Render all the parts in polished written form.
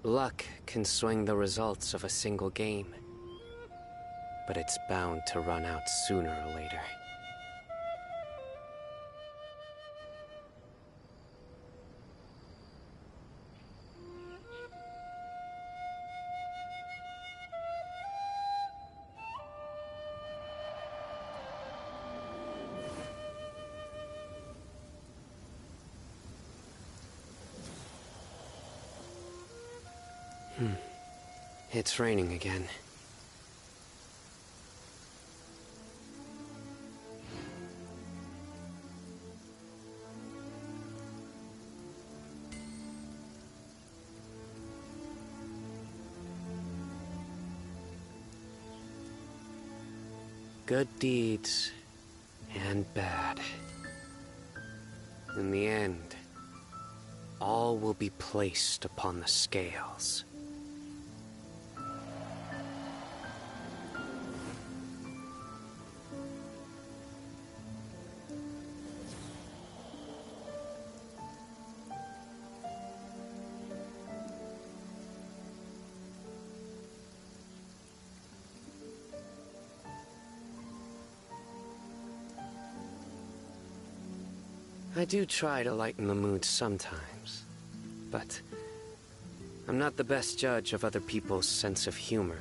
Luck can swing the results of a single game, but it's bound to run out sooner or later. It's raining again. Good deeds and bad. In the end, all will be placed upon the scales. I do try to lighten the mood sometimes, but I'm not the best judge of other people's sense of humor.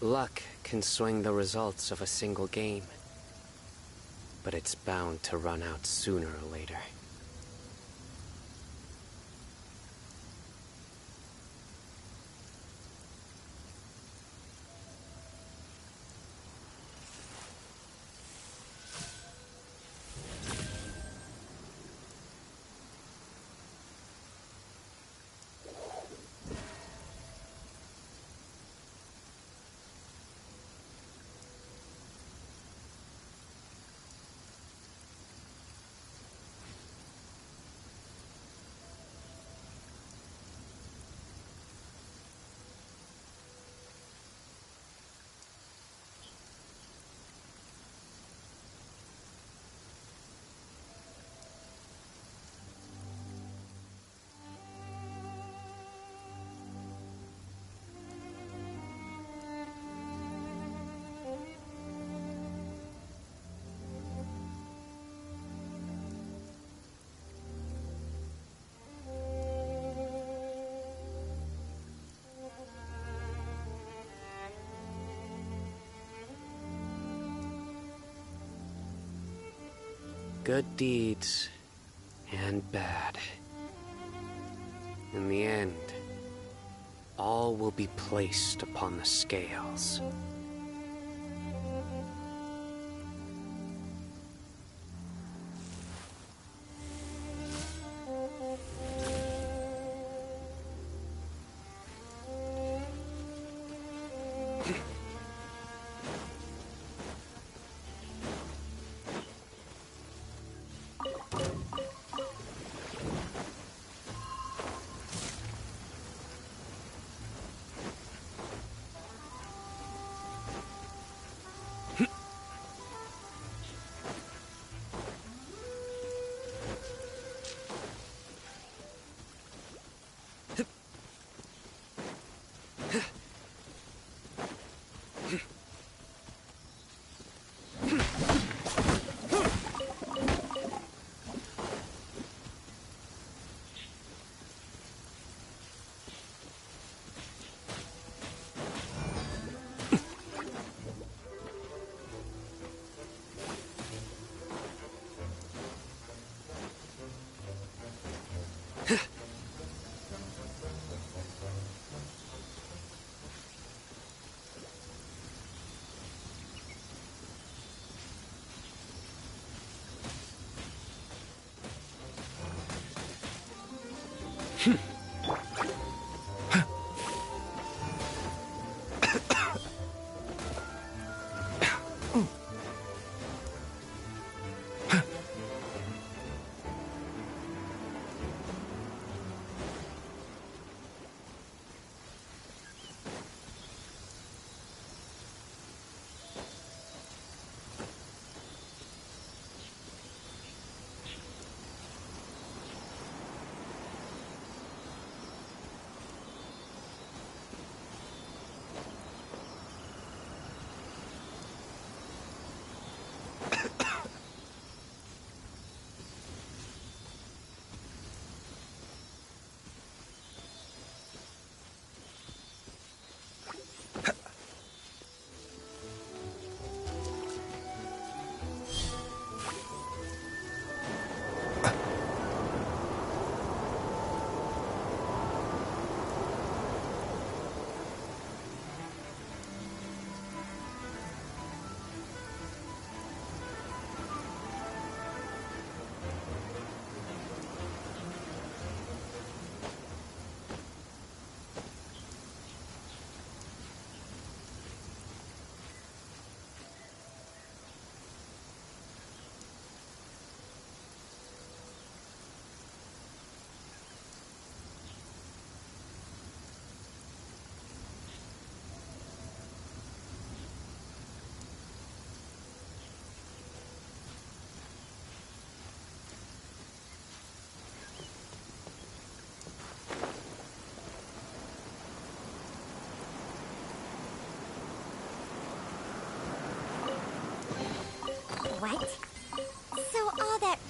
Luck can swing the results of a single game, but it's bound to run out sooner or later. Good deeds and bad. In the end, all will be placed upon the scales.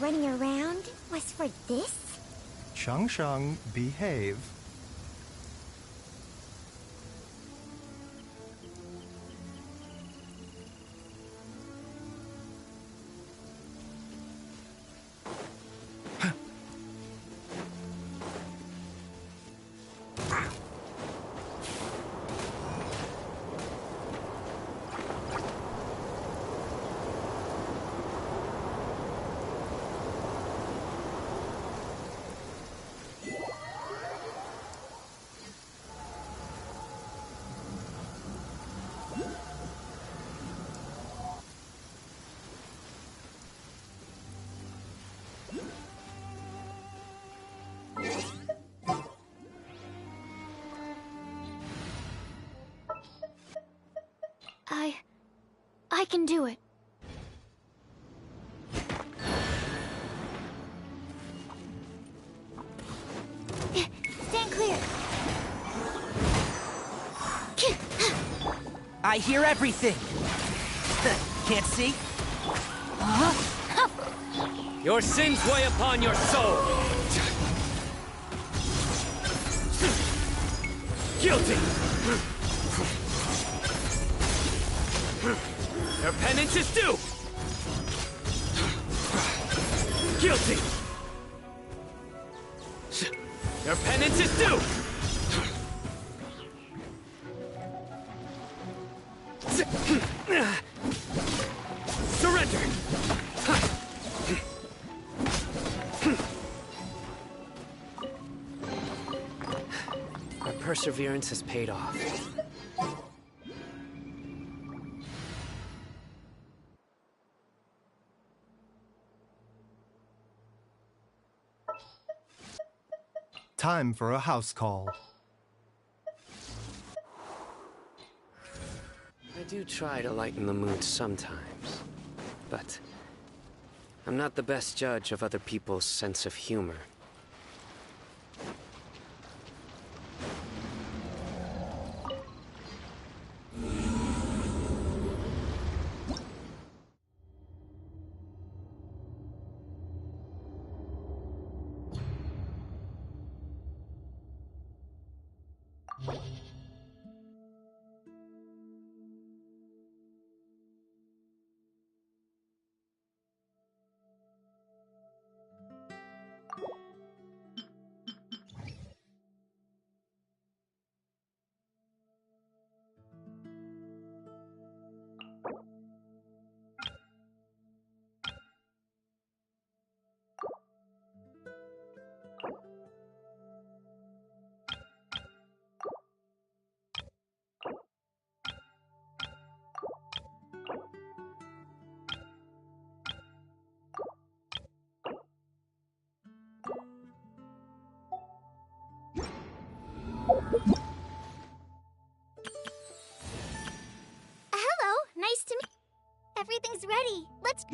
running around was for this? Shang Shang, behave. I can do it. Stand clear. I hear everything. Can't see? Your sins weigh upon your soul. Guilty. Your penance is due! Guilty! Your penance is due! Surrender! Our perseverance has paid off. Time for a house call. I do try to lighten the mood sometimes, but I'm not the best judge of other people's sense of humor. Hello, nice to meet. Everything's ready. Let's.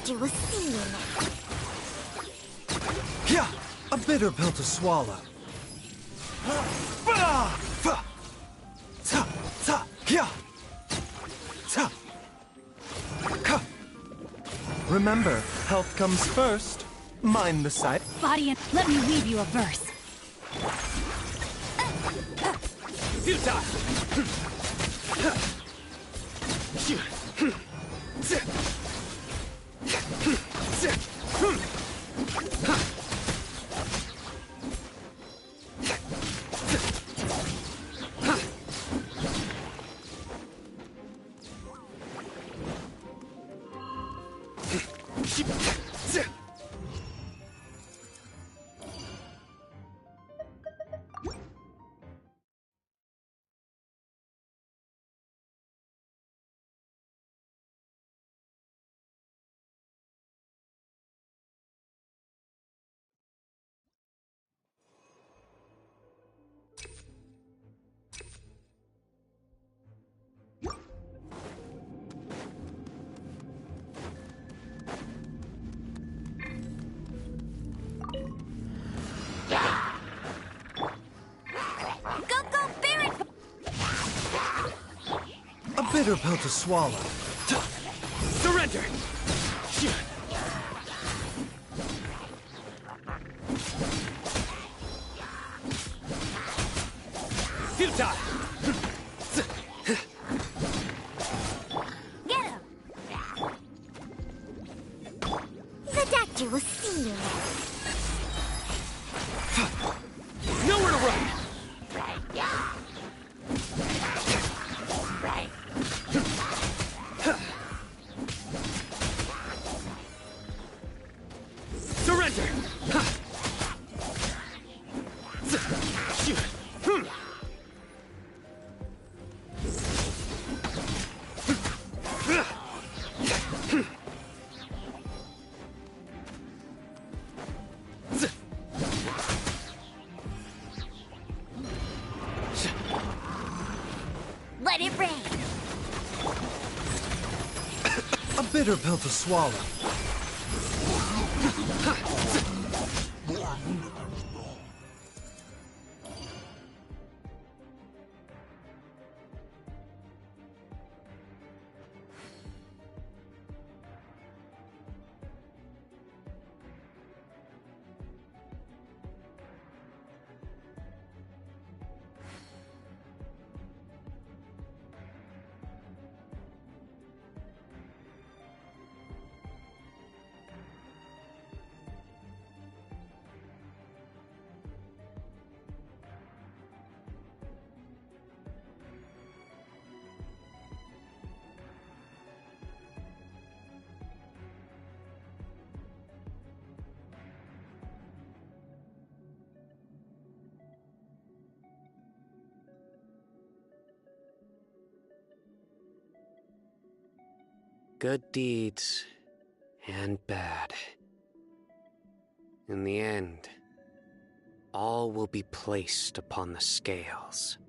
doctor will see you now. Yeah, a bitter pill to swallow. Remember, health comes first. Mind the sight. Body and let me weave you a verse. Futile! A bitter pill to swallow. Surrender! Futile! Get him! The doctor will see you now. Nowhere to run! Surrender! Let it rain. A bitter pill to swallow. Good deeds and bad. In the end, all will be placed upon the scales.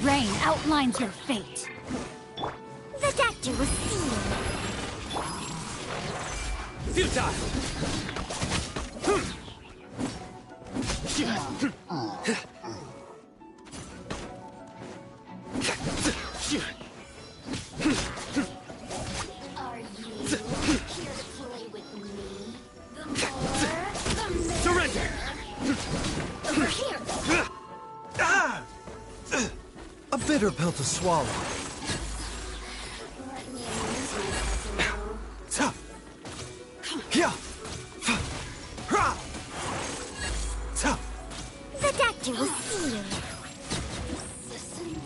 Rain outlines your fate. The doctor will see you now. Futile! Are you here to play with me? The more, the Surrender! over here. A bitter pill to swallow. Let me amuse myself a little. Ta. Yeah. Ra. Ta. The doctor will see you now. Listen.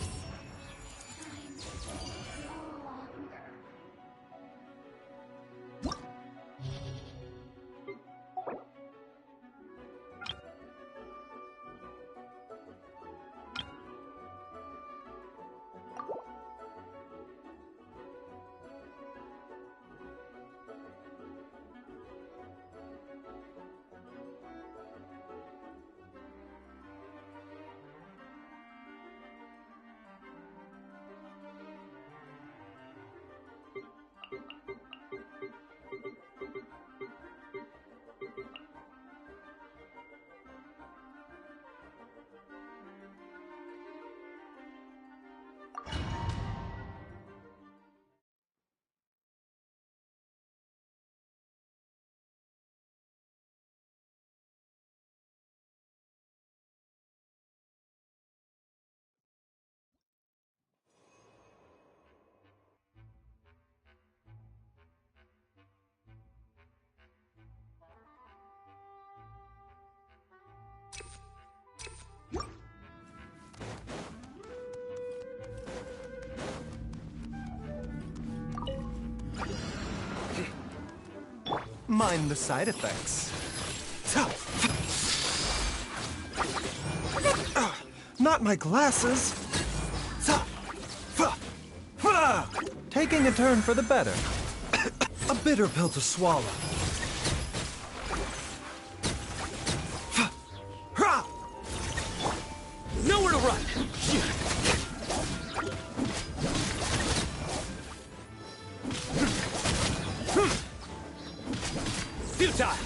Mind the side effects. Ta. Not my glasses. Ta. Fa. Fa. Taking a turn for the better. A bitter pill to swallow. Fa. Ra. Nowhere to run! Futile!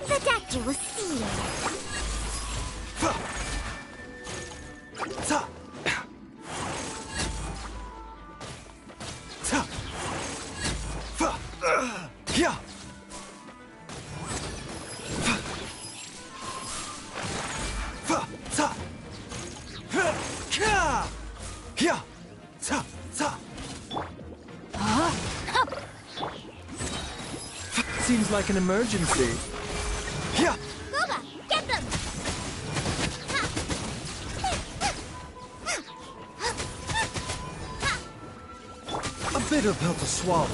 The doctor will see you now. Fa. Ta. Ta. Fa. Yeah. Fa. Ta. Ka. Yeah. Ta. Ta. Seems like an emergency. Yeah. Gooba, get them! A bitter pill to swallow.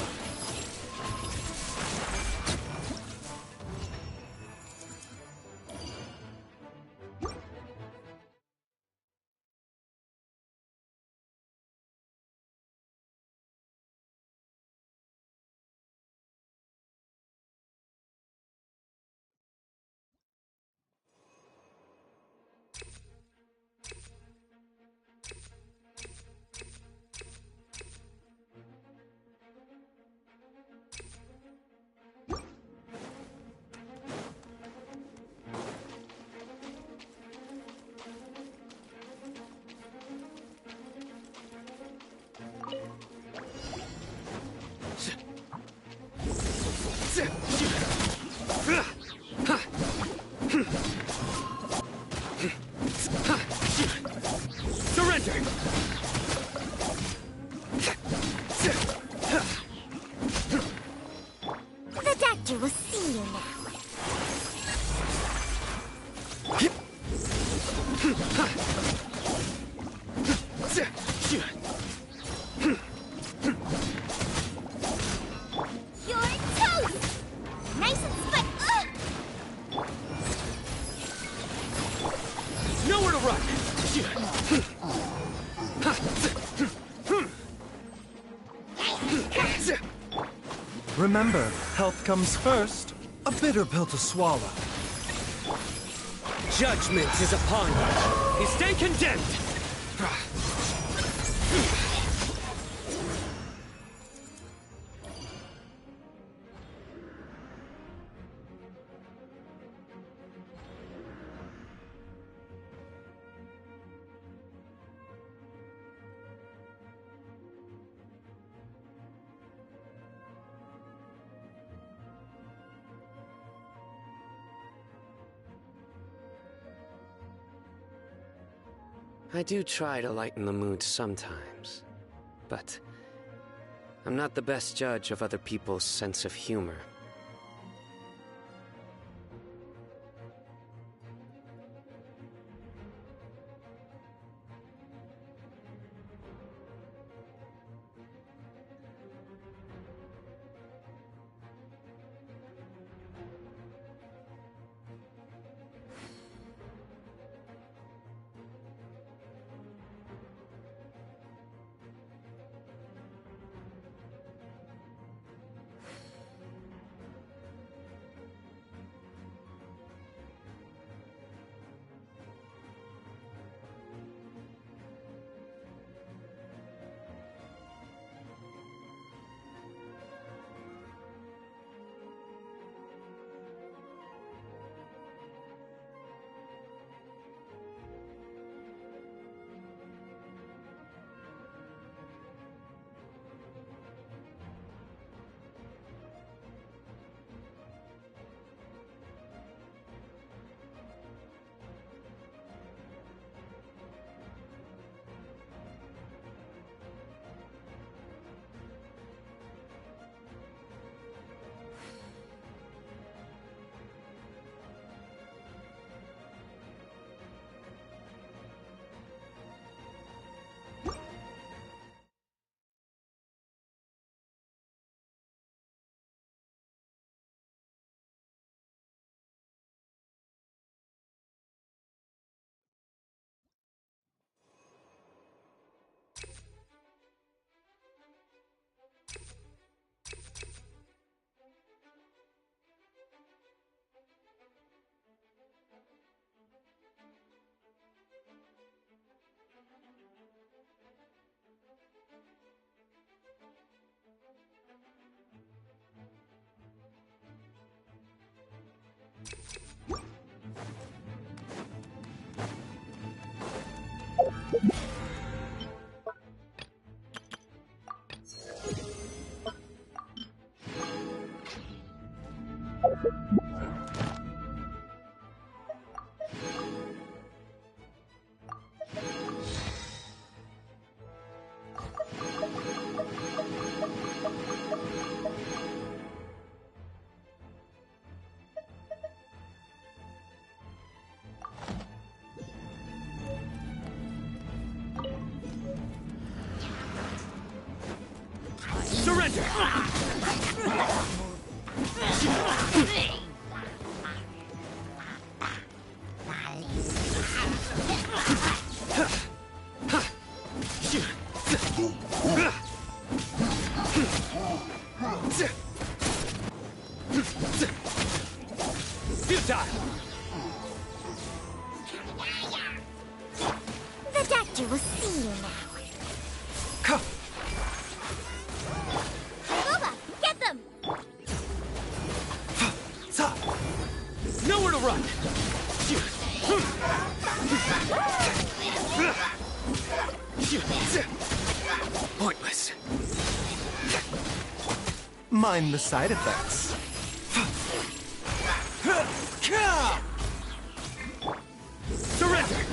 Surrender! The doctor will see you now. You're toast! Nice and spicy. Nowhere to run! Remember, health comes first. A bitter pill to swallow. Judgment is upon you. You stay condemned! I do try to lighten the mood sometimes, but I'm not the best judge of other people's sense of humor. Surrender! Futile! The doctor will see you now. Boba, get them! Nowhere to run! Pointless. Mind the side effects. Surrender!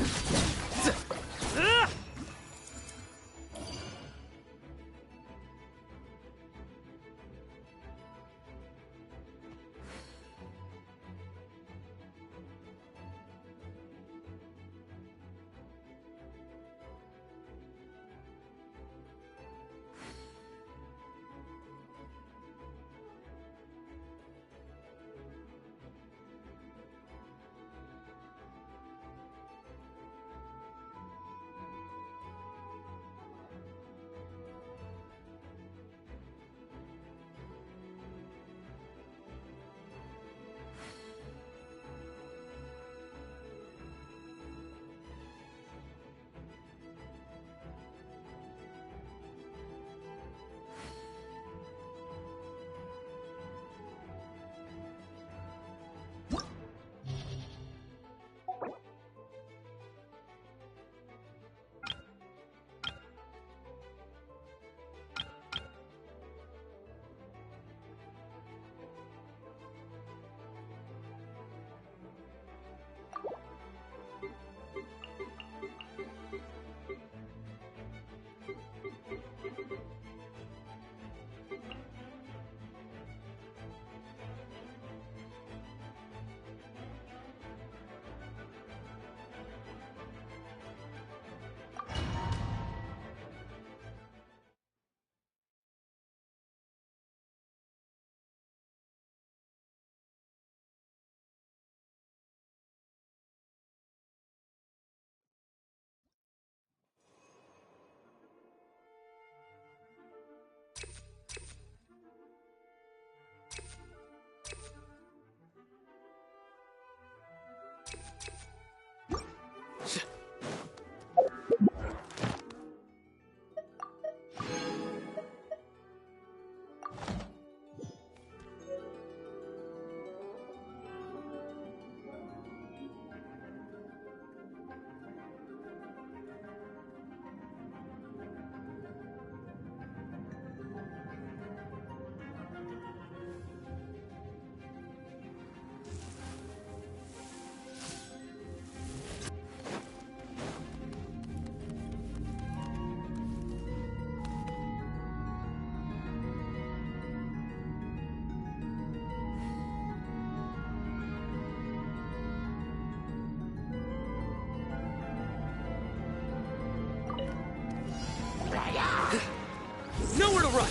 run!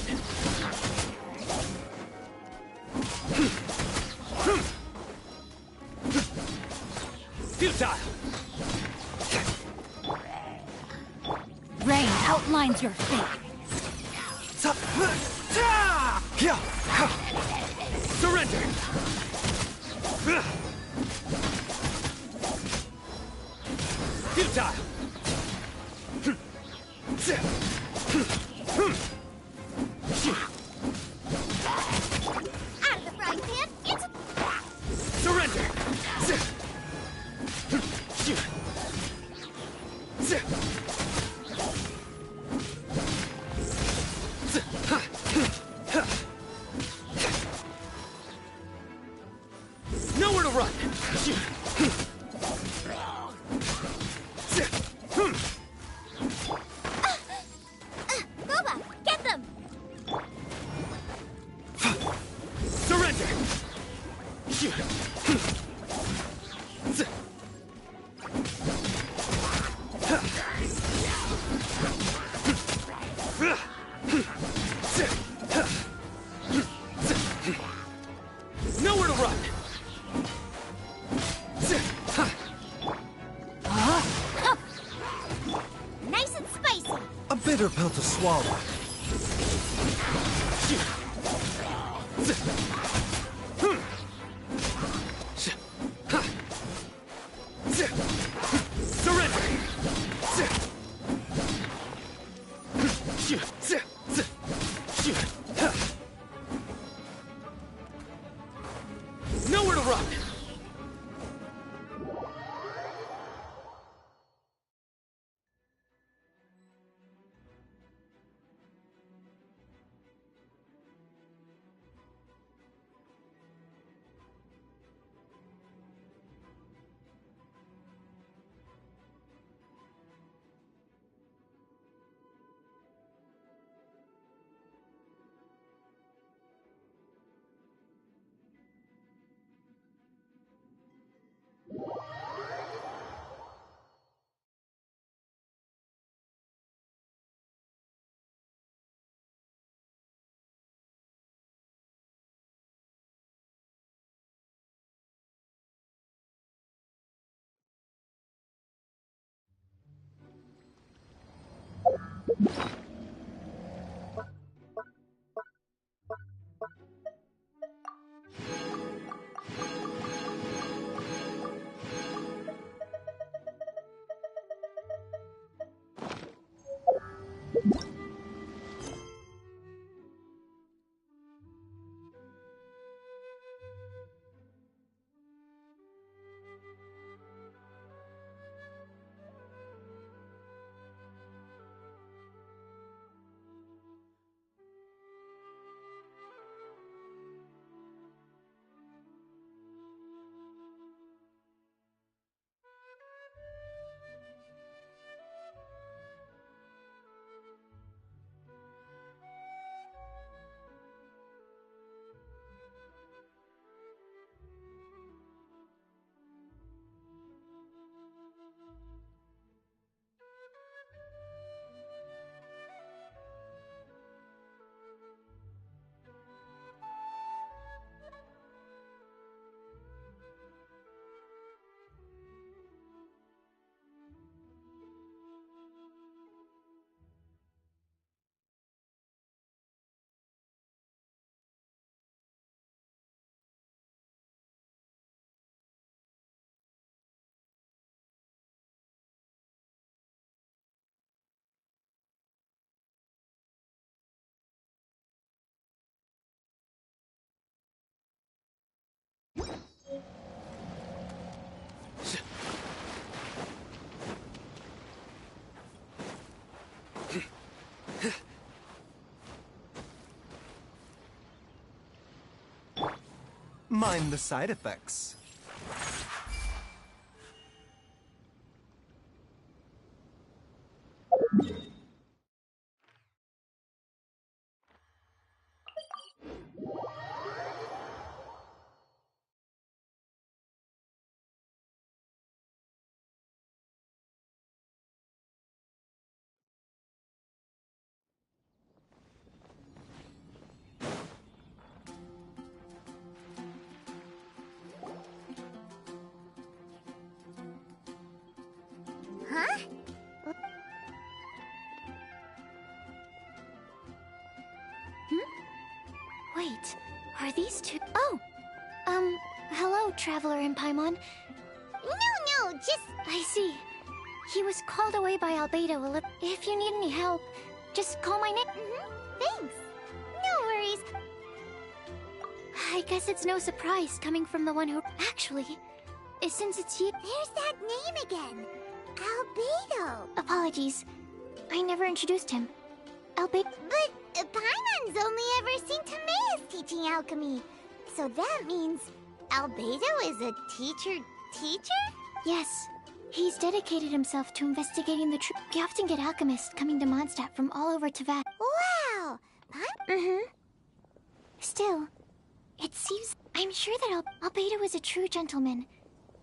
Futile! Rain outlines your fate. Surrender! Futile! Out of the frying pan, it's Surrender! Nowhere to run! Boba, get them! Surrender! Nowhere to run! Nice and spicy! A bitter pill to swallow. Nowhere to run! Mind the side effects. Huh? Wait, are these two? Oh! Hello, Traveler in Paimon. No, just... I see. He was called away by Albedo. If you need any help, just call my name. Thanks. No worries. I guess it's no surprise coming from the one who... Actually, since it's you... There's that name again. Albedo. Apologies. I never introduced him. Albedo... But Paimon's only ever seen Timaeus teaching alchemy. So that means Albedo is a teacher? Yes. He's dedicated himself to investigating the truth. We often get alchemists coming to Mondstadt from all over Teyvat. Wow. Still, it seems... I'm sure that Albedo is a true gentleman.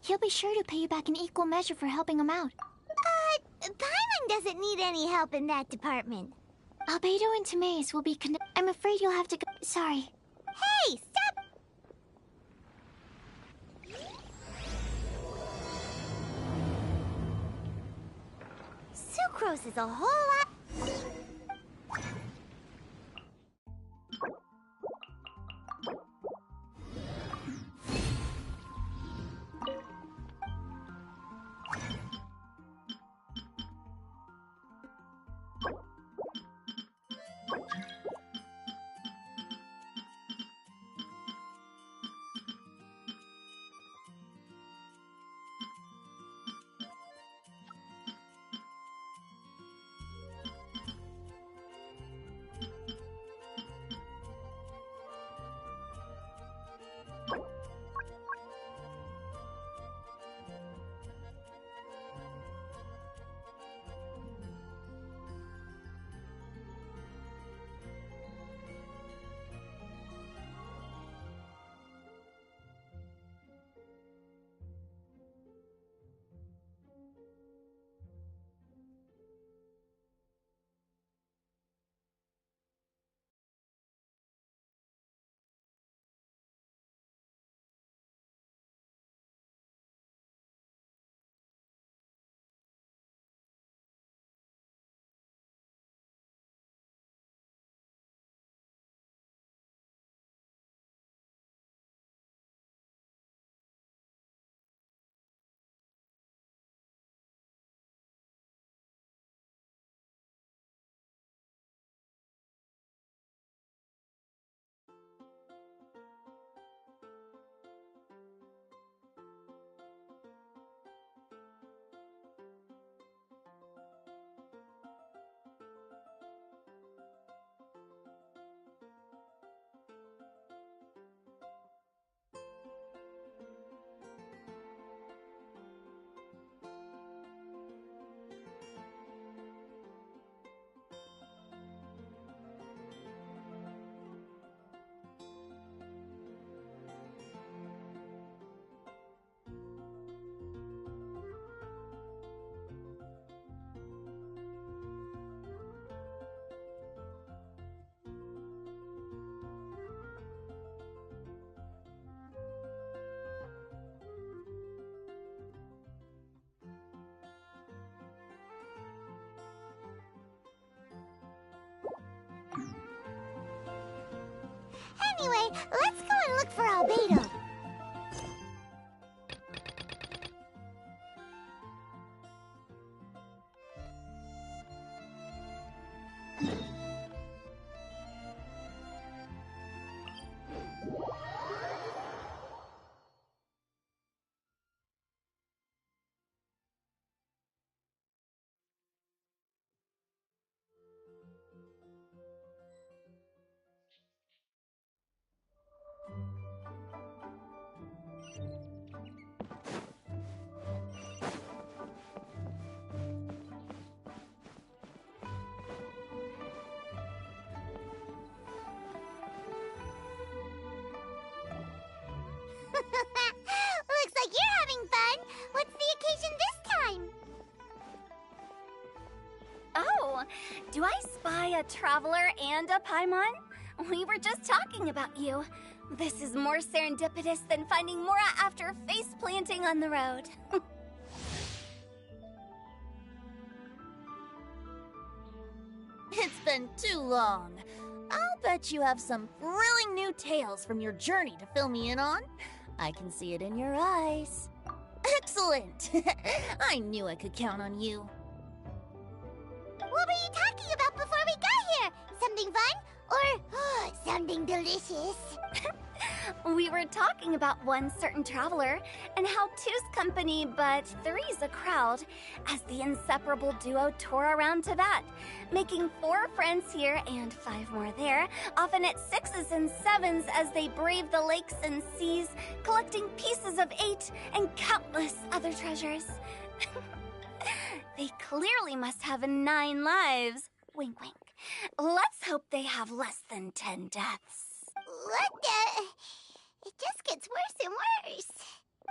He'll be sure to pay you back in equal measure for helping him out. Paimon doesn't need any help in that department. Albedo and Timaeus will be I'm afraid you'll have to go... Sorry. Hey, stop! Sucrose is a whole lot... Anyway, let's go and look for Albedo. Looks like you're having fun. What's the occasion this time? Oh, do I spy a traveler and a Paimon? We were just talking about you. This is more serendipitous than finding Mora after face planting on the road. It's been too long. I'll bet you have some thrilling new tales from your journey to fill me in on. I can see it in your eyes. Excellent! I knew I could count on you. What were you talking about before we got here? Something fun? Or something delicious? We were talking about one certain traveler, and how two's company but three's a crowd, as the inseparable duo tore around Tibet, making 4 friends here and 5 more there, often at 6s and 7s as they braved the lakes and seas, collecting pieces of 8 and countless other treasures. They clearly must have 9 lives. Wink, wink. Let's hope they have less than 10 deaths. What the? It just gets worse and worse.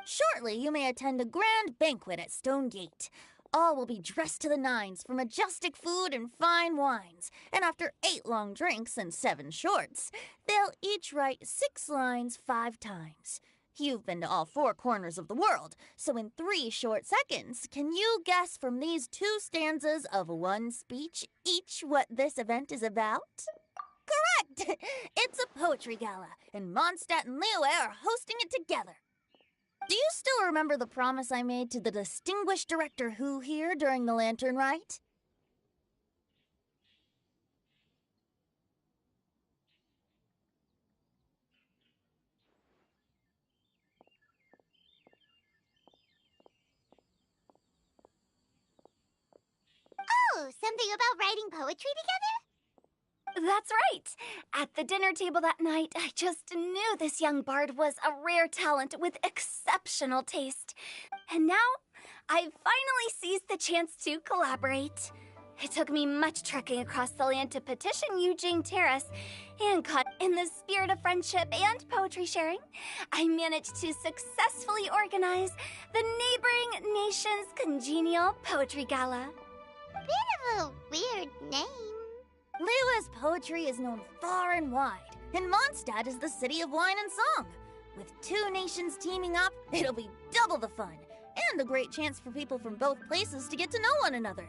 Shortly, you may attend a grand banquet at Stone Gate. All will be dressed to the nines for majestic food and fine wines. And after 8 long drinks and 7 shorts, they'll each write 6 lines 5 times. You've been to all 4 corners of the world, so in 3 short seconds, can you guess from these 2 stanzas of 1 speech each what this event is about? Correct! It's a poetry gala, and Mondstadt and Liyue are hosting it together. Do you still remember the promise I made to the distinguished director Who here during the lantern rite? Oh, something about writing poetry together? That's right. At the dinner table that night, I just knew this young bard was a rare talent with exceptional taste. And now, I've finally seized the chance to collaborate. It took me much trekking across the land to petition Eugene Terrace, and caught in the spirit of friendship and poetry sharing, I managed to successfully organize the neighboring nation's congenial poetry gala. Bit of a weird name. Liyue's poetry is known far and wide, and Mondstadt is the city of wine and song. With 2 nations teaming up, it'll be double the fun, and a great chance for people from both places to get to know one another.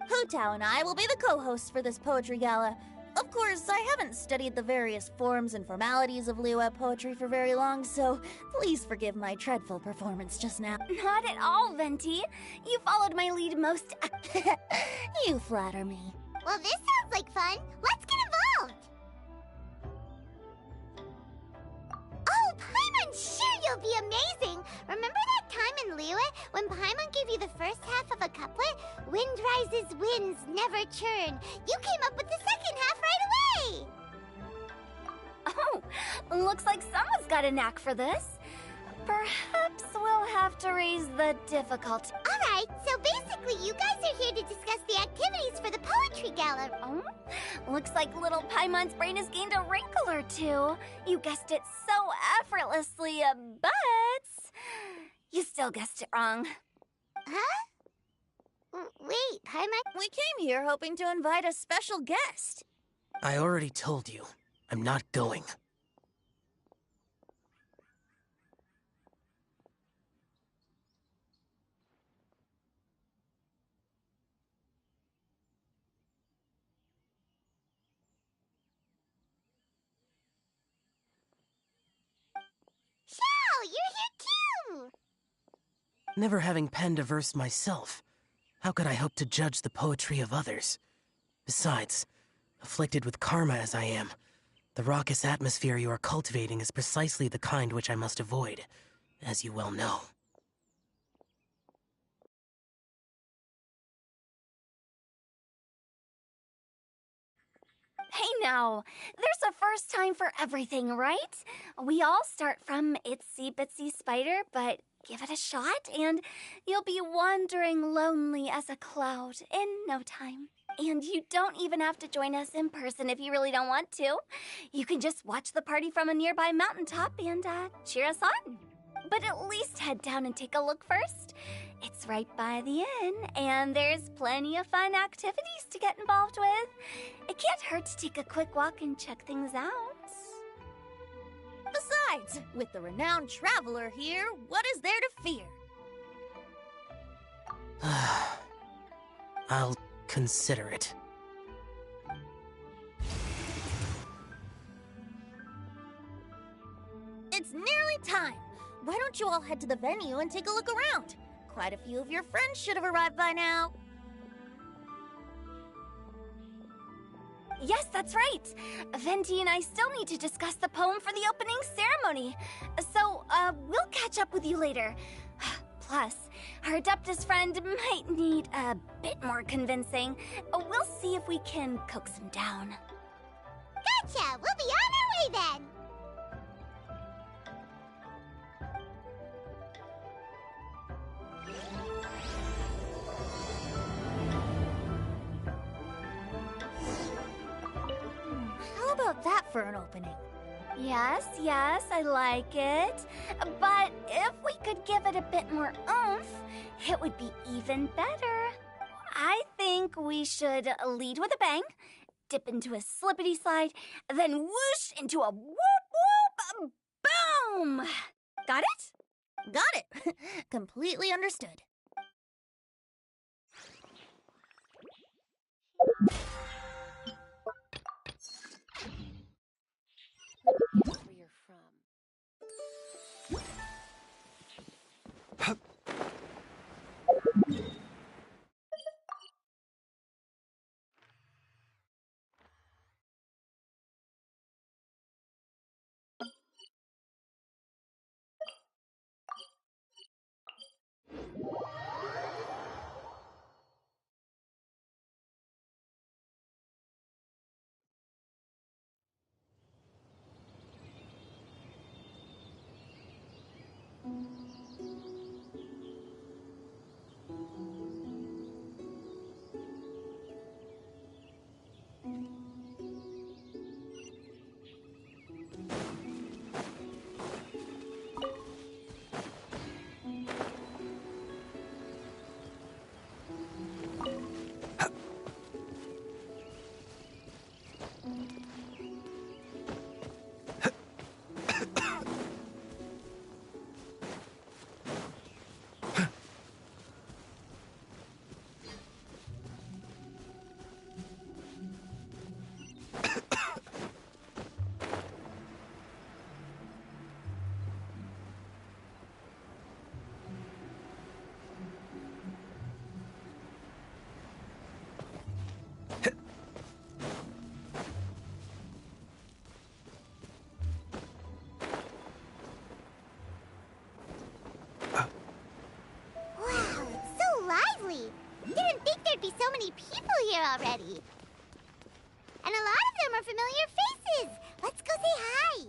Hu Tao and I will be the co-hosts for this poetry gala. Of course, I haven't studied the various forms and formalities of Liyue poetry for very long, so please forgive my dreadful performance just now. Not at all, Venti. You followed my lead most... You flatter me. Well, this sounds like fun. Let's get involved. Oh, Paimon, sure you'll be amazing. Remember that time in Liyue when Paimon gave you the first half of a couplet? Wind rises, winds never churn. You came up with the second half right away. Oh, looks like someone's got a knack for this. Perhaps we'll have to raise the difficulty. All right, so basically you guys are here to discuss the activities for the poetry gala. Oh, looks like little Paimon's brain has gained a wrinkle or 2. You guessed it so effortlessly, but you still guessed it wrong. Huh? Wait, Paimon? We came here hoping to invite a special guest. I already told you. I'm not going. Xiao, you're here too! Never having penned a verse myself, how could I hope to judge the poetry of others? Besides, afflicted with karma as I am, the raucous atmosphere you are cultivating is precisely the kind which I must avoid, as you well know. Hey now, there's a first time for everything, right? We all start from itsy bitsy spider, but give it a shot and you'll be wandering lonely as a cloud in no time. And you don't even have to join us in person if you really don't want to. You can just watch the party from a nearby mountaintop and cheer us on. But at least head down and take a look first. It's right by the inn, and there's plenty of fun activities to get involved with. It can't hurt to take a quick walk and check things out. Besides, with the renowned traveler here, what is there to fear? I'll consider it. Why don't you all head to the venue and take a look around? Quite a few of your friends should have arrived by now. Yes, that's right. Venti and I still need to discuss the poem for the opening ceremony. So, we'll catch up with you later. Plus, our Adeptus friend might need a bit more convincing. We'll see if we can coax him down. Gotcha! We'll be on our way then! How about that for an opening? Yes, I like it. But if we could give it a bit more oomph, it would be even better. I think we should lead with a bang, dip into a slippity slide, then whoosh into a whoop whoop boom! Got it? Got it! Completely understood. Where you're from. so many people here already. And a lot of them are familiar faces. Let's go say hi.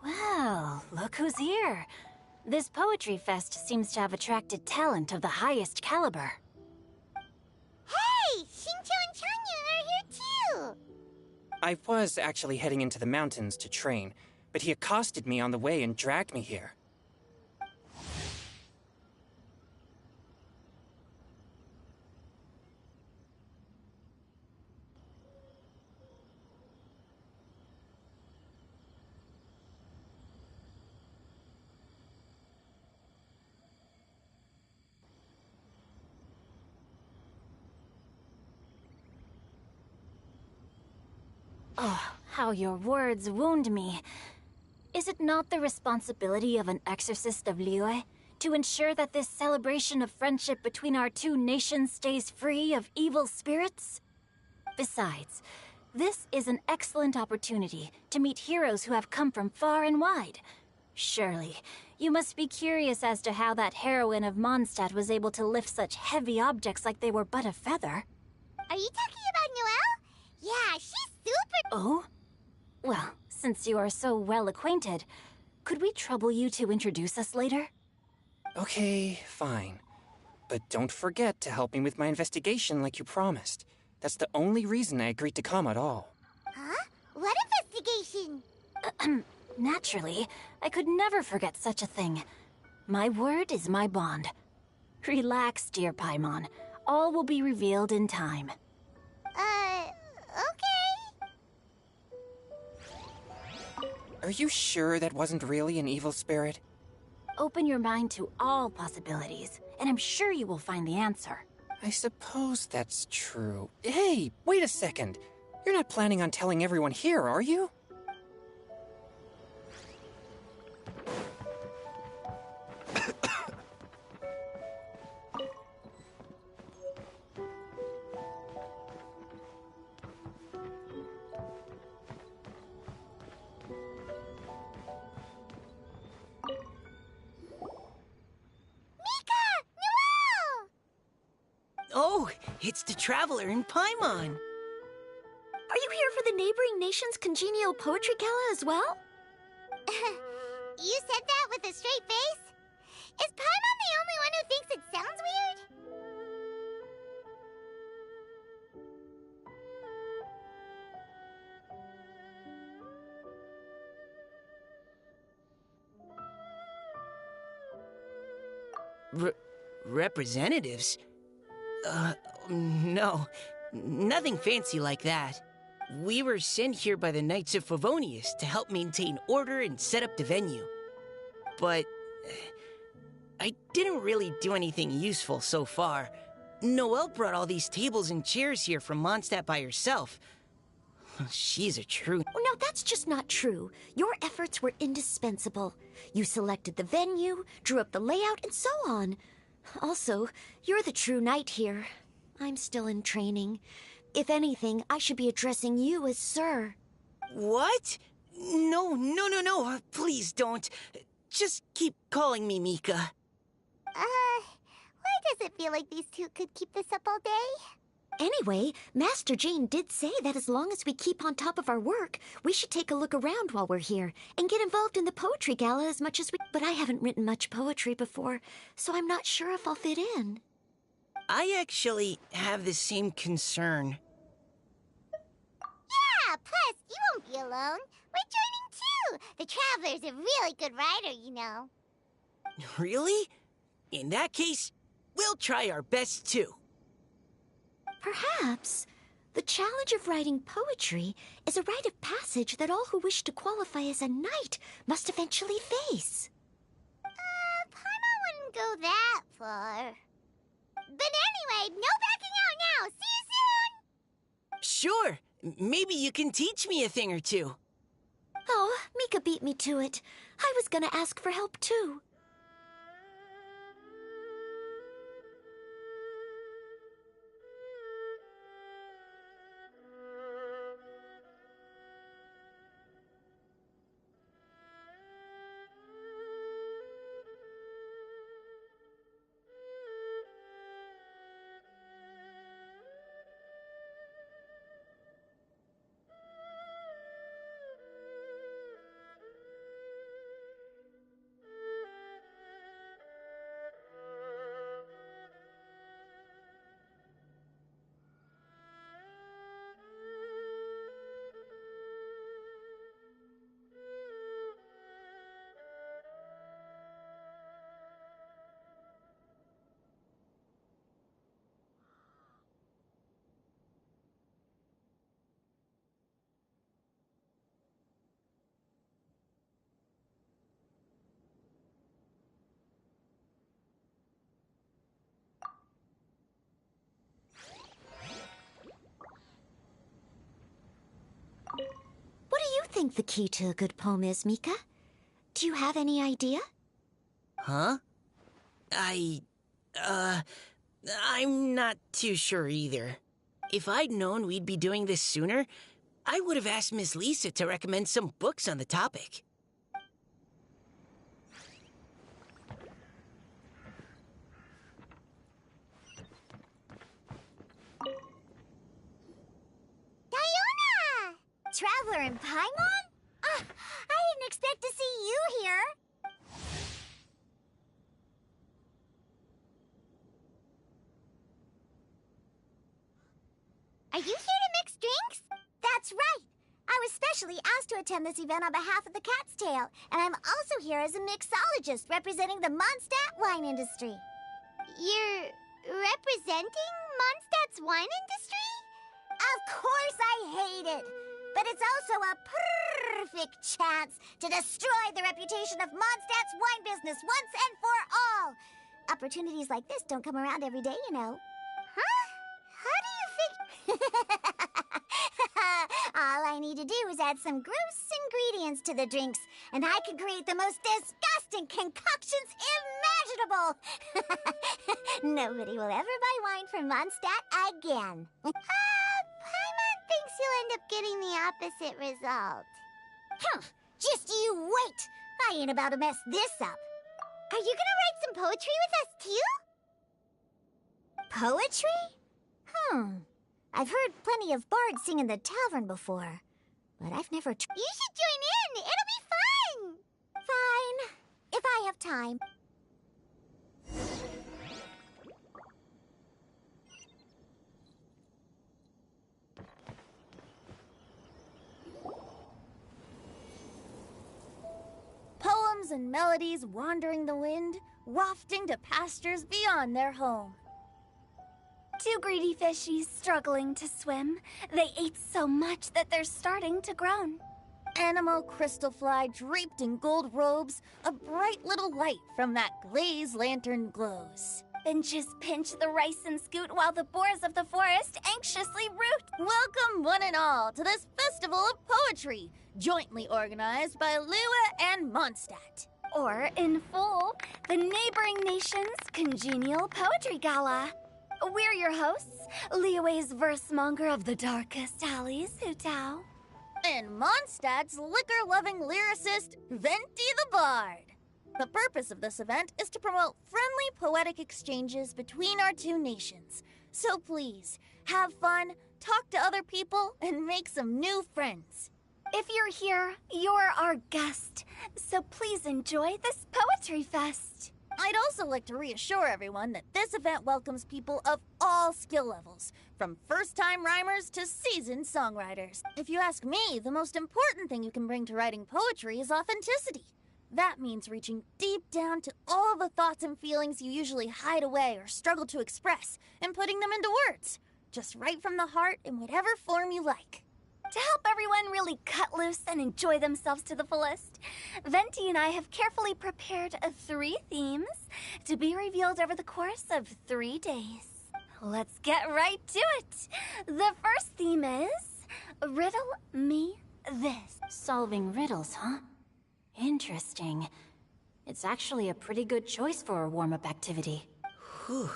Well, look who's here. This poetry fest seems to have attracted talent of the highest caliber. Hey! Shincho and Changyun are here too! I was actually heading into the mountains to train, but he accosted me on the way and dragged me here. Oh, how your words wound me. Is it not the responsibility of an exorcist of Liyue to ensure that this celebration of friendship between our two nations stays free of evil spirits? Besides, this is an excellent opportunity to meet heroes who have come from far and wide. Surely, you must be curious as to how that heroine of Mondstadt was able to lift such heavy objects like they were but a feather. Are you talking about Noelle? Yeah, she's super... Oh? Well, since you are so well acquainted, could we trouble you to introduce us later? Okay, fine. But don't forget to help me with my investigation like you promised. That's the only reason I agreed to come at all. Huh? What investigation? Naturally, I could never forget such a thing. My word is my bond. Relax, dear Paimon. All will be revealed in time. Okay. Are you sure that wasn't really an evil spirit? Open your mind to all possibilities, and I'm sure you will find the answer. I suppose that's true. Hey, wait a second. You're not planning on telling everyone here, are you? Oh, it's the Traveler in Paimon. Are you here for the neighboring nation's congenial poetry gala as well? You said that with a straight face? Is Paimon the only one who thinks it sounds weird? Representatives? No. Nothing fancy like that. We were sent here by the Knights of Favonius to help maintain order and set up the venue. But I didn't really do anything useful so far. Noelle brought all these tables and chairs here from Mondstadt by herself. She's a true... Oh, no, that's just not true. Your efforts were indispensable. You selected the venue, drew up the layout, and so on. Also, you're the true knight here. I'm still in training. If anything, I should be addressing you as Sir. What? No. Please don't. Just keep calling me Mika. Why does it feel like these two could keep this up all day? Anyway, Master Jane did say that as long as we keep on top of our work, we should take a look around while we're here and get involved in the poetry gala as much as we... But I haven't written much poetry before, so I'm not sure if I'll fit in. I actually have the same concern. Yeah, plus, you won't be alone. We're joining too. The Traveler's a really good writer, you know. Really? In that case, we'll try our best too. Perhaps. The challenge of writing poetry is a rite of passage that all who wish to qualify as a knight must eventually face. Paimon wouldn't go that far. But anyway, no backing out now. See you soon! Sure. Maybe you can teach me a thing or two. Oh, Mika beat me to it. I was gonna ask for help too. What do you think the key to a good poem is, Mika? Do you have any idea? Huh? I'm not too sure either. If I'd known we'd be doing this sooner, I would have asked Miss Lisa to recommend some books on the topic. Diona! Traveler in Paimon? I didn't expect to see you here. Are you here to mix drinks? That's right. I was specially asked to attend this event on behalf of the Cat's Tail, and I'm also here as a mixologist representing the Mondstadt wine industry. You're representing Mondstadt's wine industry? Of course I hate it, but it's also a perfect chance to destroy the reputation of Mondstadt's wine business once and for all. Opportunities like this don't come around every day, you know. Huh? How do you All I need to do is add some gross ingredients to the drinks, and I can create the most disgusting concoctions imaginable. Nobody will ever buy wine from Mondstadt again. Paimon thinks you'll end up getting the opposite result. Huh, just you wait. I ain't about to mess this up. Are you gonna write some poetry with us, too? Poetry? I've heard plenty of bards sing in the tavern before, but I've never You should join in! It'll be fun! Fine, if I have time. Poems and melodies wandering the wind, wafting to pastures beyond their home. Two greedy fishies struggling to swim. They ate so much that they're starting to groan. Animal crystal fly draped in gold robes, a bright little light from that glazed lantern glows. Benches pinch the rice and scoot while the boars of the forest anxiously root. Welcome one and all to this festival of poetry, jointly organized by Liyue and Mondstadt. Or, in full, the neighboring nation's congenial poetry gala. We're your hosts, Liyue's verse-monger of the darkest alleys, Hutao. And Mondstadt's liquor-loving lyricist, Venti the Bard. The purpose of this event is to promote friendly poetic exchanges between our two nations. So please, have fun, talk to other people, and make some new friends. If you're here, you're our guest, so please enjoy this poetry fest. I'd also like to reassure everyone that this event welcomes people of all skill levels, from first-time rhymers to seasoned songwriters. If you ask me, the most important thing you can bring to writing poetry is authenticity. That means reaching deep down to all the thoughts and feelings you usually hide away or struggle to express, and putting them into words. Just right from the heart in whatever form you like. To help everyone really cut loose and enjoy themselves to the fullest, Venti and I have carefully prepared 3 themes to be revealed over the course of 3 days. Let's get right to it. The first theme is Riddle Me This. Solving riddles, huh? Interesting. It's actually a pretty good choice for a warm-up activity. Whew.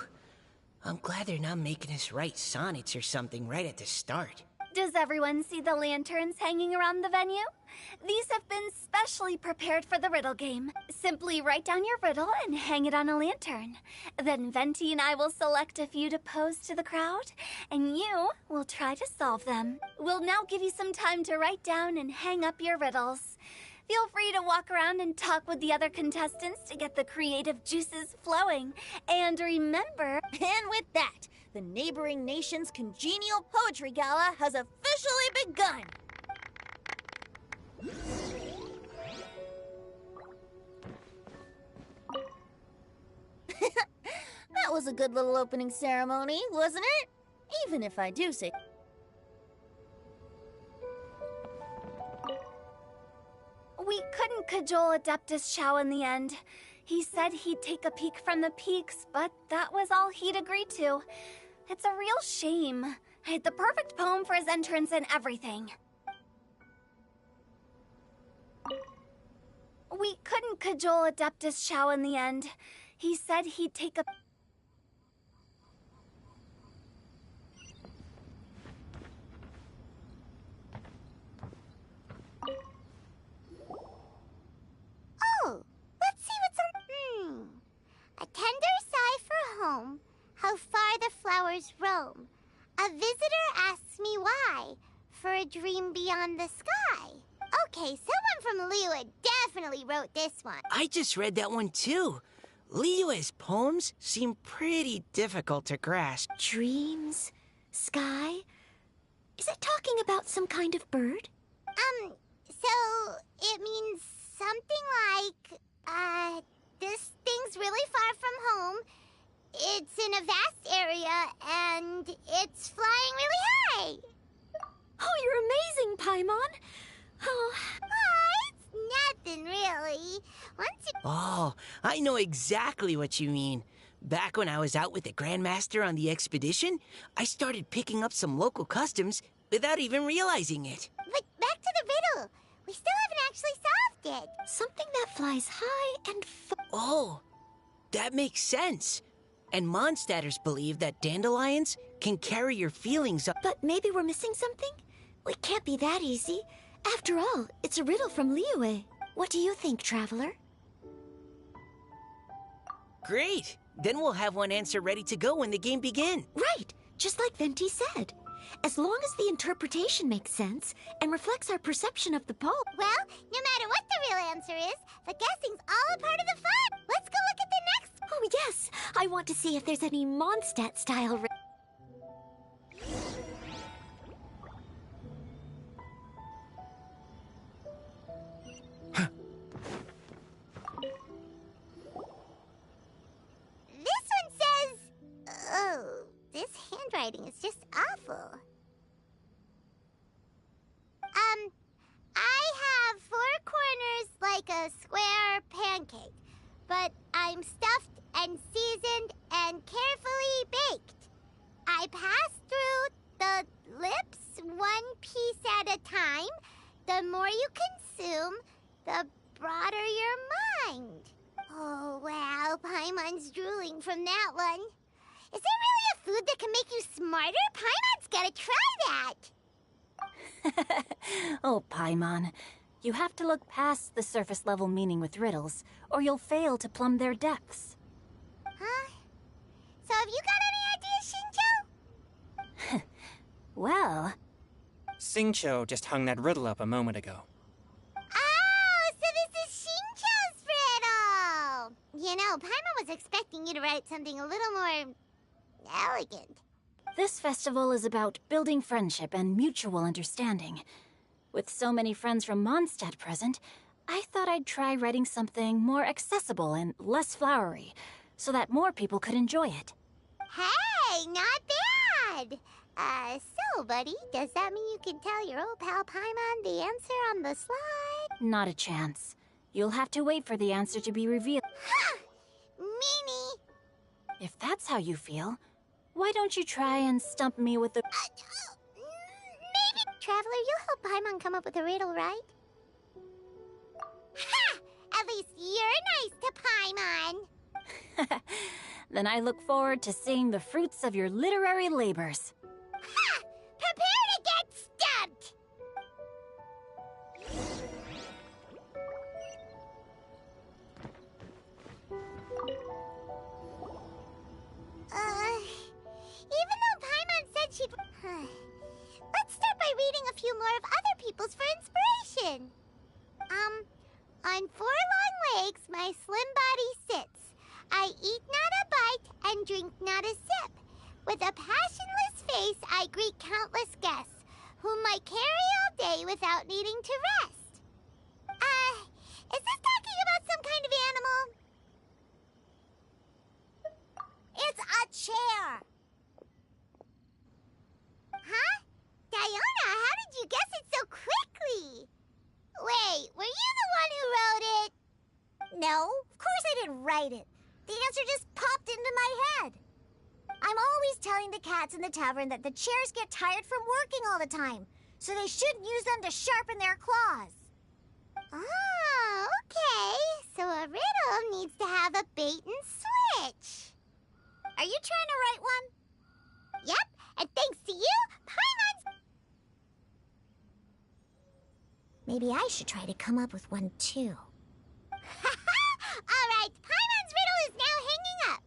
I'm glad they're not making us write sonnets or something right at the start. Does everyone see the lanterns hanging around the venue? These have been specially prepared for the riddle game. Simply write down your riddle and hang it on a lantern. Then Venti and I will select a few to pose to the crowd, and you will try to solve them. We'll now give you some time to write down and hang up your riddles. Feel free to walk around and talk with the other contestants to get the creative juices flowing. And remember... And with that, the neighboring nation's congenial poetry gala has officially begun. That was a good little opening ceremony, wasn't it? Even if I do say... We couldn't cajole Adeptus Chow in the end. He said he'd take a peek from the peaks, but that was all he'd agreed to. It's a real shame. I had the perfect poem for his entrance and everything. We couldn't cajole Adeptus Chow in the end. He said he'd take a... Oh, let's see what's on... A tender sigh for home, how far the flowers roam. A visitor asks me why, for a dream beyond the sky. Okay, someone from Liyue definitely wrote this one. I just read that one too. Liyue's poems seem pretty difficult to grasp. Dreams, sky, Is it talking about some kind of bird? So it means something like, this thing's really far from home. It's in a vast area, and it's flying really high. Oh, you're amazing, Paimon. Oh, It's nothing really. Once you... Oh, I know exactly what you mean. Back when I was out with the Grandmaster on the expedition, I started picking up some local customs without even realizing it. But back to the riddle. We still haven't actually solved it. something that flies high and Oh, that makes sense. And Mondstadters believe that dandelions can carry your feelings up. But maybe we're missing something? It can't be that easy. After all, it's a riddle from Liyue. What do you think, Traveler? Great! Then we'll have one answer ready to go when the game begins. Right, just like Venti said. As long as the interpretation makes sense and reflects our perception of the poem. Well, no matter what the real answer is, the guessing's all a part of the fun. Let's go look at the next. Oh, yes. I want to see if there's any Mondstadt-style... This one says... Oh, this handwriting is just awful. I have 4 corners like a square pancake, but I'm stuffed and seasoned and carefully baked. I pass through the lips 1 piece at a time. The more you consume, the broader your mind. Oh, wow, Paimon's drooling from that one. Is there really a food that can make you smarter? Paimon's gotta try that. Oh, Paimon. You have to look past the surface-level meaning with riddles, or you'll fail to plumb their depths. Huh? So have you got any ideas, Shinjo? Well... Xingqiu just hung that riddle up a moment ago. Oh, so this is Shinjo's riddle! You know, Paimon was expecting you to write something a little more... elegant. This festival is about building friendship and mutual understanding. With so many friends from Mondstadt present, I thought I'd try writing something more accessible and less flowery, so that more people could enjoy it. Hey, not bad! So, buddy, does that mean you can tell your old pal Paimon the answer on the slide? Not a chance. You'll have to wait for the answer to be revealed. Ha! Meanie! If that's how you feel, why don't you try and stump me with the... Maybe... Traveler, you'll help Paimon come up with a riddle, right? Ha! At least you're nice to Paimon! Then I look forward to seeing the fruits of your literary labors. Ha! Prepare to get stumped! Even though Paimon said she'd... Let's start by reading a few more of other people's for inspiration. On 4 long legs, my slim body sits. I eat not a bite and drink not a sip. With a passionless face, I greet countless guests, whom I carry all day without needing to rest. Is this talking about some kind of animal? It's a chair. Huh? Diona, how did you guess it so quickly? Wait, were you the one who wrote it? No, of course I didn't write it. The answer just popped into my head. I'm always telling the cats in the tavern that the chairs get tired from working all the time, so they shouldn't use them to sharpen their claws. Oh, okay. So a riddle needs to have a bait and switch. Are you trying to write one? Yep, and thanks to you, Paimon's... Maybe I should try to come up with one, too. All right, Paimon's riddle is now hanging up.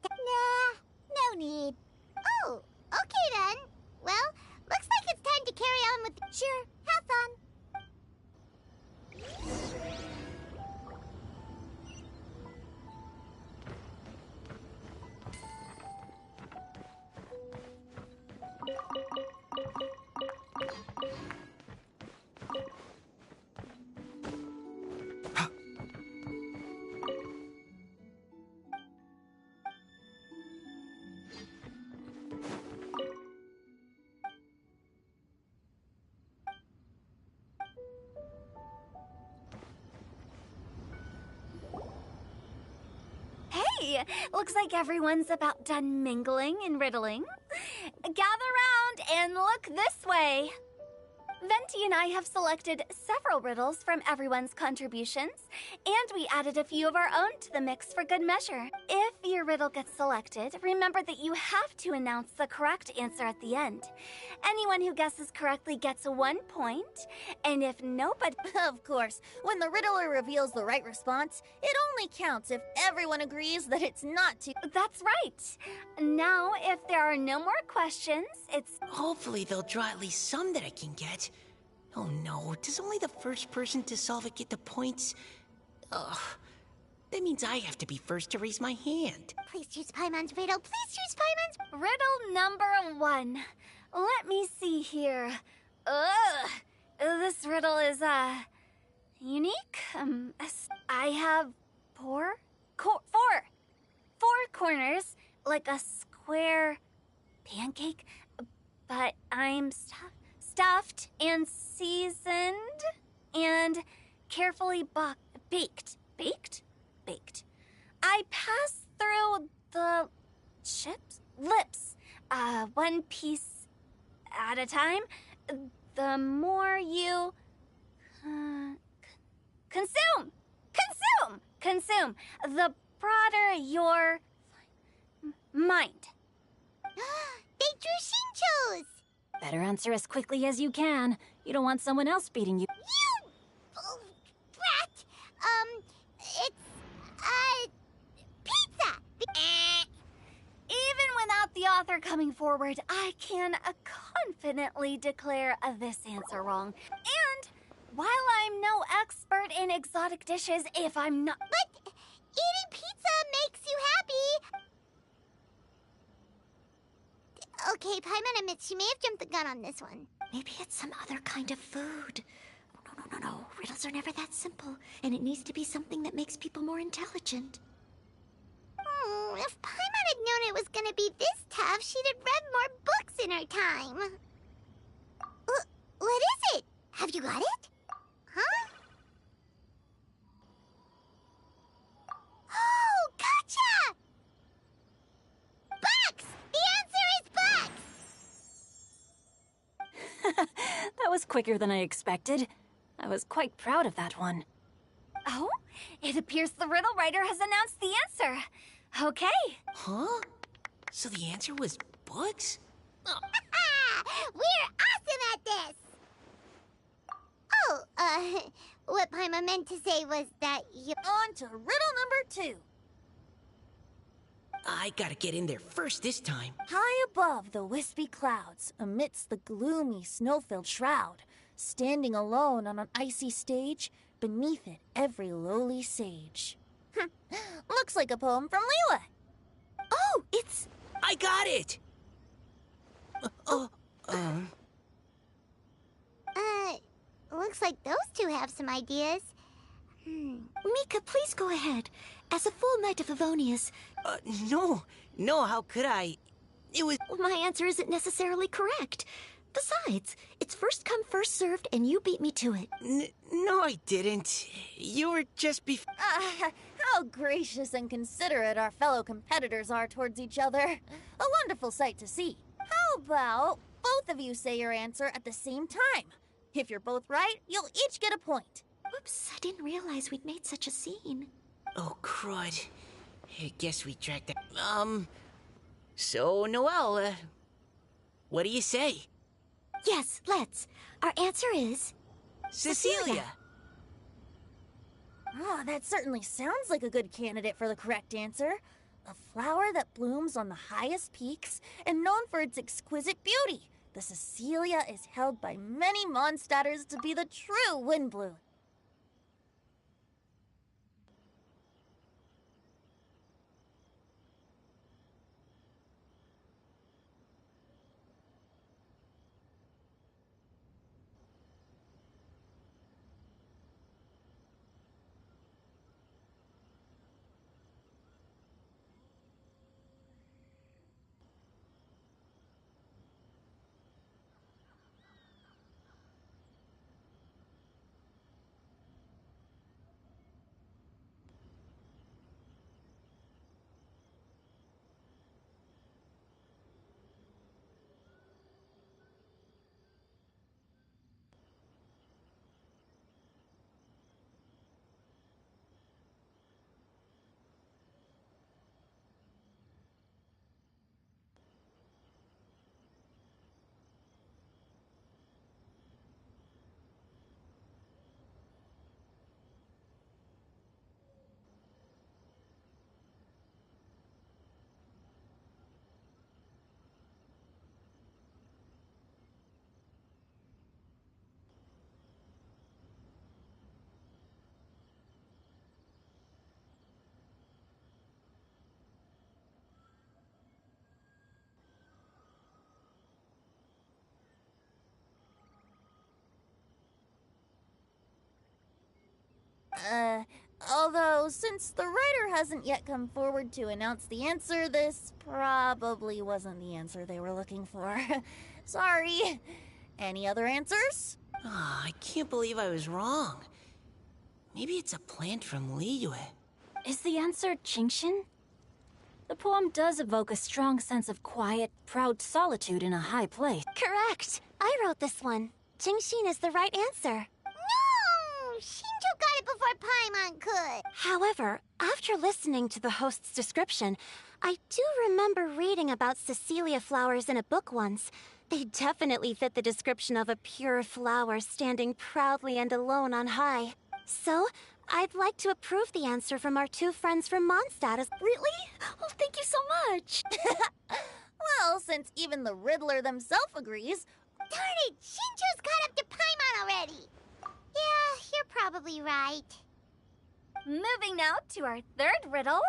Nah, no need. Oh, okay then. Well, looks like it's time to carry on with... Sure, have fun. Hey, looks like everyone's about done mingling and riddling. Gather round and look this way. Venti and I have selected several riddles from everyone's contributions, and we added a few of our own to the mix for good measure. If your riddle gets selected, remember that you have to announce the correct answer at the end. Anyone who guesses correctly gets 1 point, and if nobody... Of course, when the riddler reveals the right response, it only counts if everyone agrees that it's not too... That's right. Now, if there are no more questions, it's... Hopefully they'll draw at least some that I can get. Oh no, does only the first person to solve it get the points? Ugh. That means I have to be first to raise my hand. Please choose Paimon's riddle. Please choose Paimon's... Riddle number 1. Let me see here. Ugh. This riddle is, unique. I have four corners, like a square pancake, but I'm stuffed and seasoned and carefully baked. I pass through the lips, one piece at a time. The more you consume, the broader your mind. They drew Shinchos! Better answer as quickly as you can. You don't want someone else beating you. You brat! It's, pizza! Even without the author coming forward, I can confidently declare this answer wrong. And while I'm no expert in exotic dishes, if I'm not... But eating pizza makes you happy! Okay, Paimon admits she may have jumped the gun on this one. Maybe it's some other kind of food. No. Riddles are never that simple, and it needs to be something that makes people more intelligent. If Paimon had known it was gonna be this tough, she'd have read more books in her time. What is it? Have you got it? Huh? Oh, gotcha! Bucks! The answer is bucks! That was quicker than I expected. I was quite proud of that one. Oh, it appears the riddle writer has announced the answer. Okay. Huh? So the answer was bugs? Oh. We're awesome at this! Oh, what Paimon meant to say was that you... On to riddle number 2. I gotta get in there first this time. High above the wispy clouds, amidst the gloomy snow-filled shroud, standing alone on an icy stage, beneath it every lowly sage. Looks like a poem from Liyue. Oh, it's... I got it! Looks like those two have some ideas. Mika, please go ahead. As a full knight of Favonius... No, how could I? It was... My answer isn't necessarily correct. Besides, it's first come, first served, and you beat me to it. No, I didn't. You were just How gracious and considerate our fellow competitors are towards each other. A wonderful sight to see. How about both of you say your answer at the same time? If you're both right, you'll each get a point. Whoops, I didn't realize we'd made such a scene. Oh, crud. I guess we tracked that. So, Noelle, what do you say? Yes, let's. Our answer is... Cecilia! Oh, that certainly sounds like a good candidate for the correct answer. A flower that blooms on the highest peaks and known for its exquisite beauty. The Cecilia is held by many Mondstadters to be the true Windbloom. So, since the writer hasn't yet come forward to announce the answer, this probably wasn't the answer they were looking for. Sorry. Any other answers? Ah, I can't believe I was wrong. Maybe it's a plant from Liyue. Is the answer Qingxin? The poem does evoke a strong sense of quiet, proud solitude in a high place. Correct. I wrote this one. Qingxin is the right answer. No! Shinjo got it before Paimon could. However, after listening to the host's description, I do remember reading about Cecilia flowers in a book once. They definitely fit the description of a pure flower standing proudly and alone on high. So, I'd like to approve the answer from our two friends from Mondstadt. Really? Oh, thank you so much. Well, since even the Riddler themselves agrees. Darn it! Shinjo's caught up to Paimon already! Yeah, you're probably right. Moving now to our third riddle.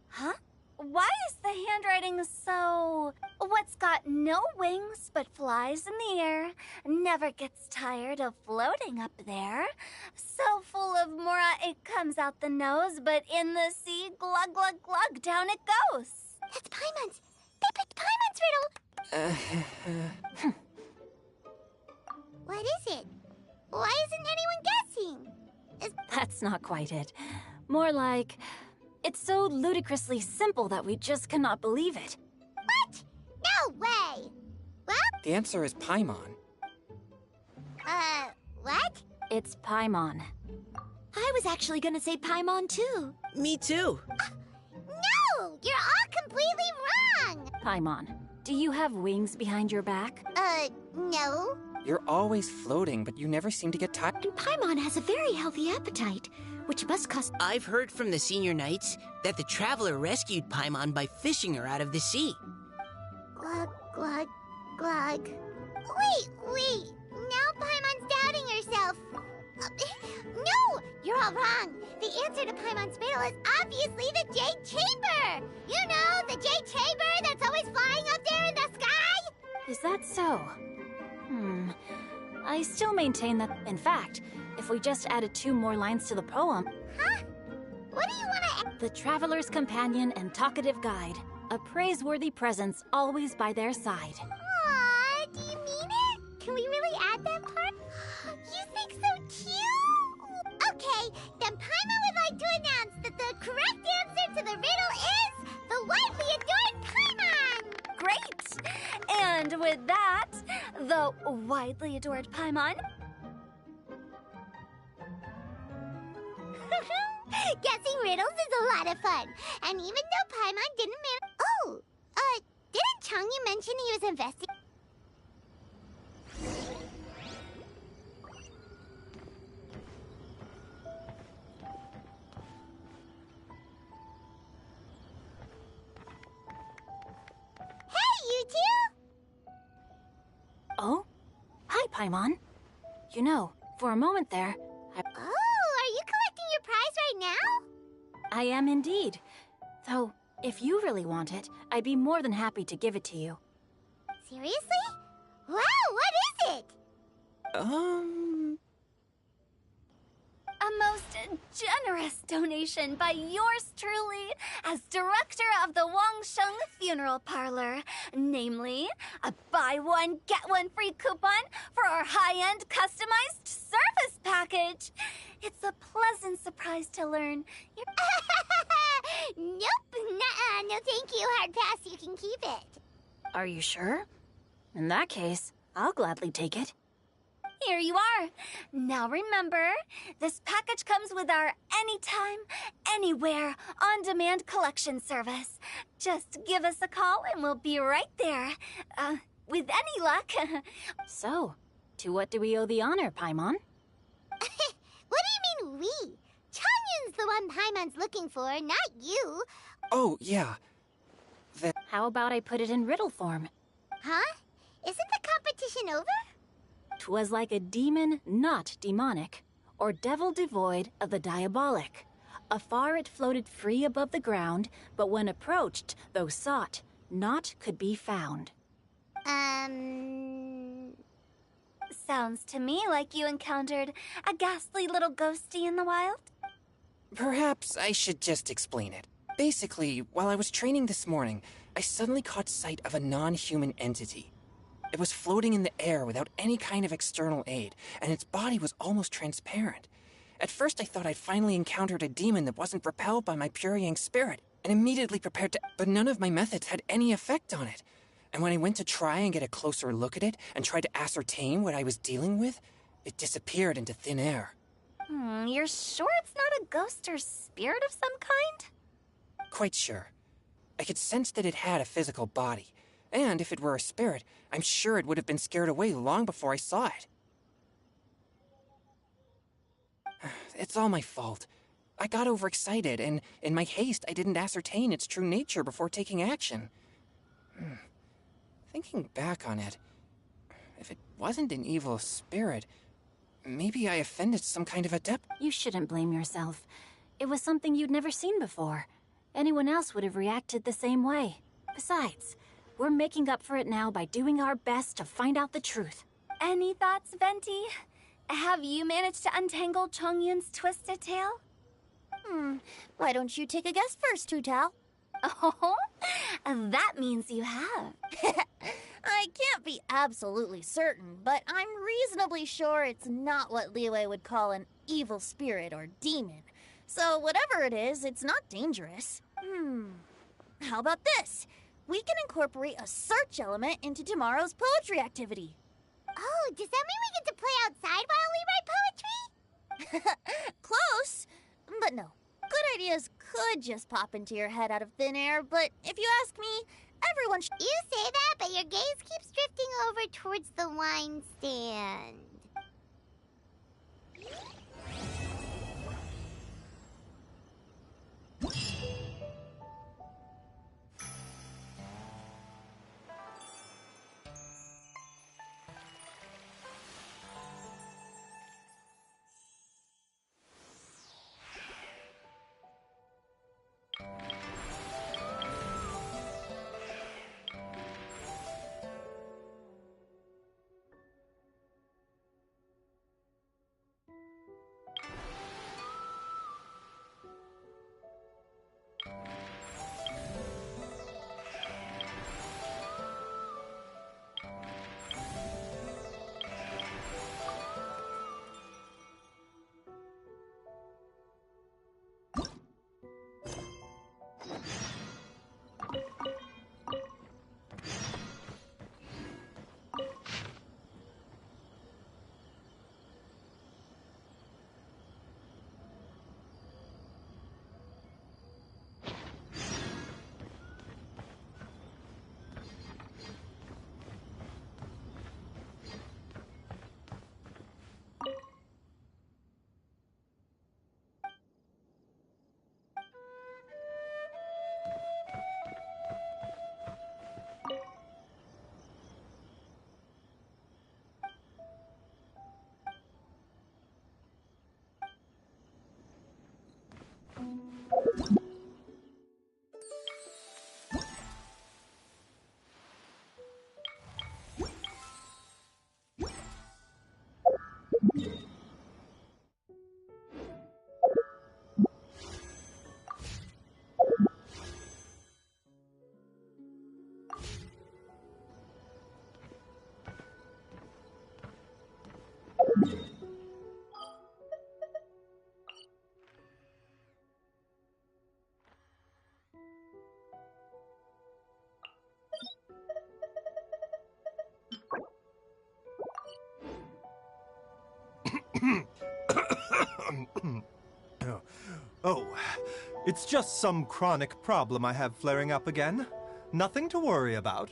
Huh? Why is the handwriting so... What's got no wings but flies in the air, never gets tired of floating up there, so full of mora it comes out the nose, but in the sea, glug glug glug, down it goes. That's Paimon's. They picked Paimon's riddle. What is it? Why isn't anyone guessing? That's not quite it. More like... It's so ludicrously simple that we just cannot believe it. What? No way! Well? The answer is Paimon. What? It's Paimon. I was actually gonna say Paimon too. Me too. No! You're all completely wrong! Paimon, do you have wings behind your back? No. You're always floating, but you never seem to get tired. And Paimon has a very healthy appetite, which must cost... I've heard from the senior knights that the Traveler rescued Paimon by fishing her out of the sea. Glug, glug, glug. Wait! Now Paimon's doubting herself. No! You're all wrong. The answer to Paimon's riddle is obviously the Jade Chamber! You know, the Jade Chamber that's always flying up there in the sky? Is that so? I still maintain that, in fact, if we just added 2 more lines to the poem... Huh? What do you want to add? The traveler's companion and talkative guide, a praiseworthy presence always by their side. Aw, do you mean it? Can we really add that part? You think so cute? Okay, then Paimon would like to announce that the correct answer to the riddle is the widely adored Paimon! Great! And with that, the widely adored Paimon... Guessing riddles is a lot of fun. And even though Paimon didn't didn't Changyu mention he was investigating? Hey, you two! Oh? Hi, Paimon. You know, for a moment there, Oh, are you collecting your prize right now? I am indeed. Though, if you really want it, I'd be more than happy to give it to you. Seriously? Wow, what is it? A most generous donation by yours truly as director of the Wangsheng Funeral Parlor. Namely, a buy one, get one free coupon for our high-end customized service package. It's a pleasant surprise to learn. Nope, nuh-uh, no thank you, hard pass, you can keep it. Are you sure? In that case, I'll gladly take it. Here you are. Now remember, this package comes with our anytime, anywhere, on-demand collection service. Just give us a call and we'll be right there. With any luck. So, to what do we owe the honor, Paimon? What do you mean, we? Changyun's the one Paimon's looking for, not you. Oh, yeah. How about I put it in riddle form? Huh? Isn't the competition over? 'Twas like a demon not demonic, or devil devoid of the diabolic. Afar it floated free above the ground, but when approached, though sought, naught could be found. Sounds to me like you encountered a ghastly little ghosty in the wild. Perhaps I should just explain it. Basically, while I was training this morning, I suddenly caught sight of a non-human entity. It was floating in the air without any kind of external aid, and its body was almost transparent. At first I thought I'd finally encountered a demon that wasn't repelled by my pure yang spirit, and immediately prepared to... But none of my methods had any effect on it. And when I went to try and get a closer look at it, and tried to ascertain what I was dealing with, it disappeared into thin air. You're sure it's not a ghost or spirit of some kind? Quite sure. I could sense that it had a physical body, and if it were a spirit, I'm sure it would have been scared away long before I saw it. It's all my fault. I got overexcited, and in my haste, I didn't ascertain its true nature before taking action. Thinking back on it, if it wasn't an evil spirit, maybe I offended some kind of adept. You shouldn't blame yourself. It was something you'd never seen before. Anyone else would have reacted the same way. Besides, we're making up for it now by doing our best to find out the truth. Any thoughts, Venti? Have you managed to untangle Chongyun's twisted tail? Why don't you take a guess first, Tutal? Oh, that means you have. I can't be absolutely certain, but I'm reasonably sure it's not what Liyue would call an evil spirit or demon. So whatever it is, it's not dangerous. How about this? We can incorporate a search element into tomorrow's poetry activity. Oh, does that mean we get to play outside while we write poetry? Close, but no. Good ideas could just pop into your head out of thin air, but if you ask me, everyone should... You say that, but your gaze keeps drifting over towards the wine stand. Oh, it's just some chronic problem I have flaring up again. Nothing to worry about.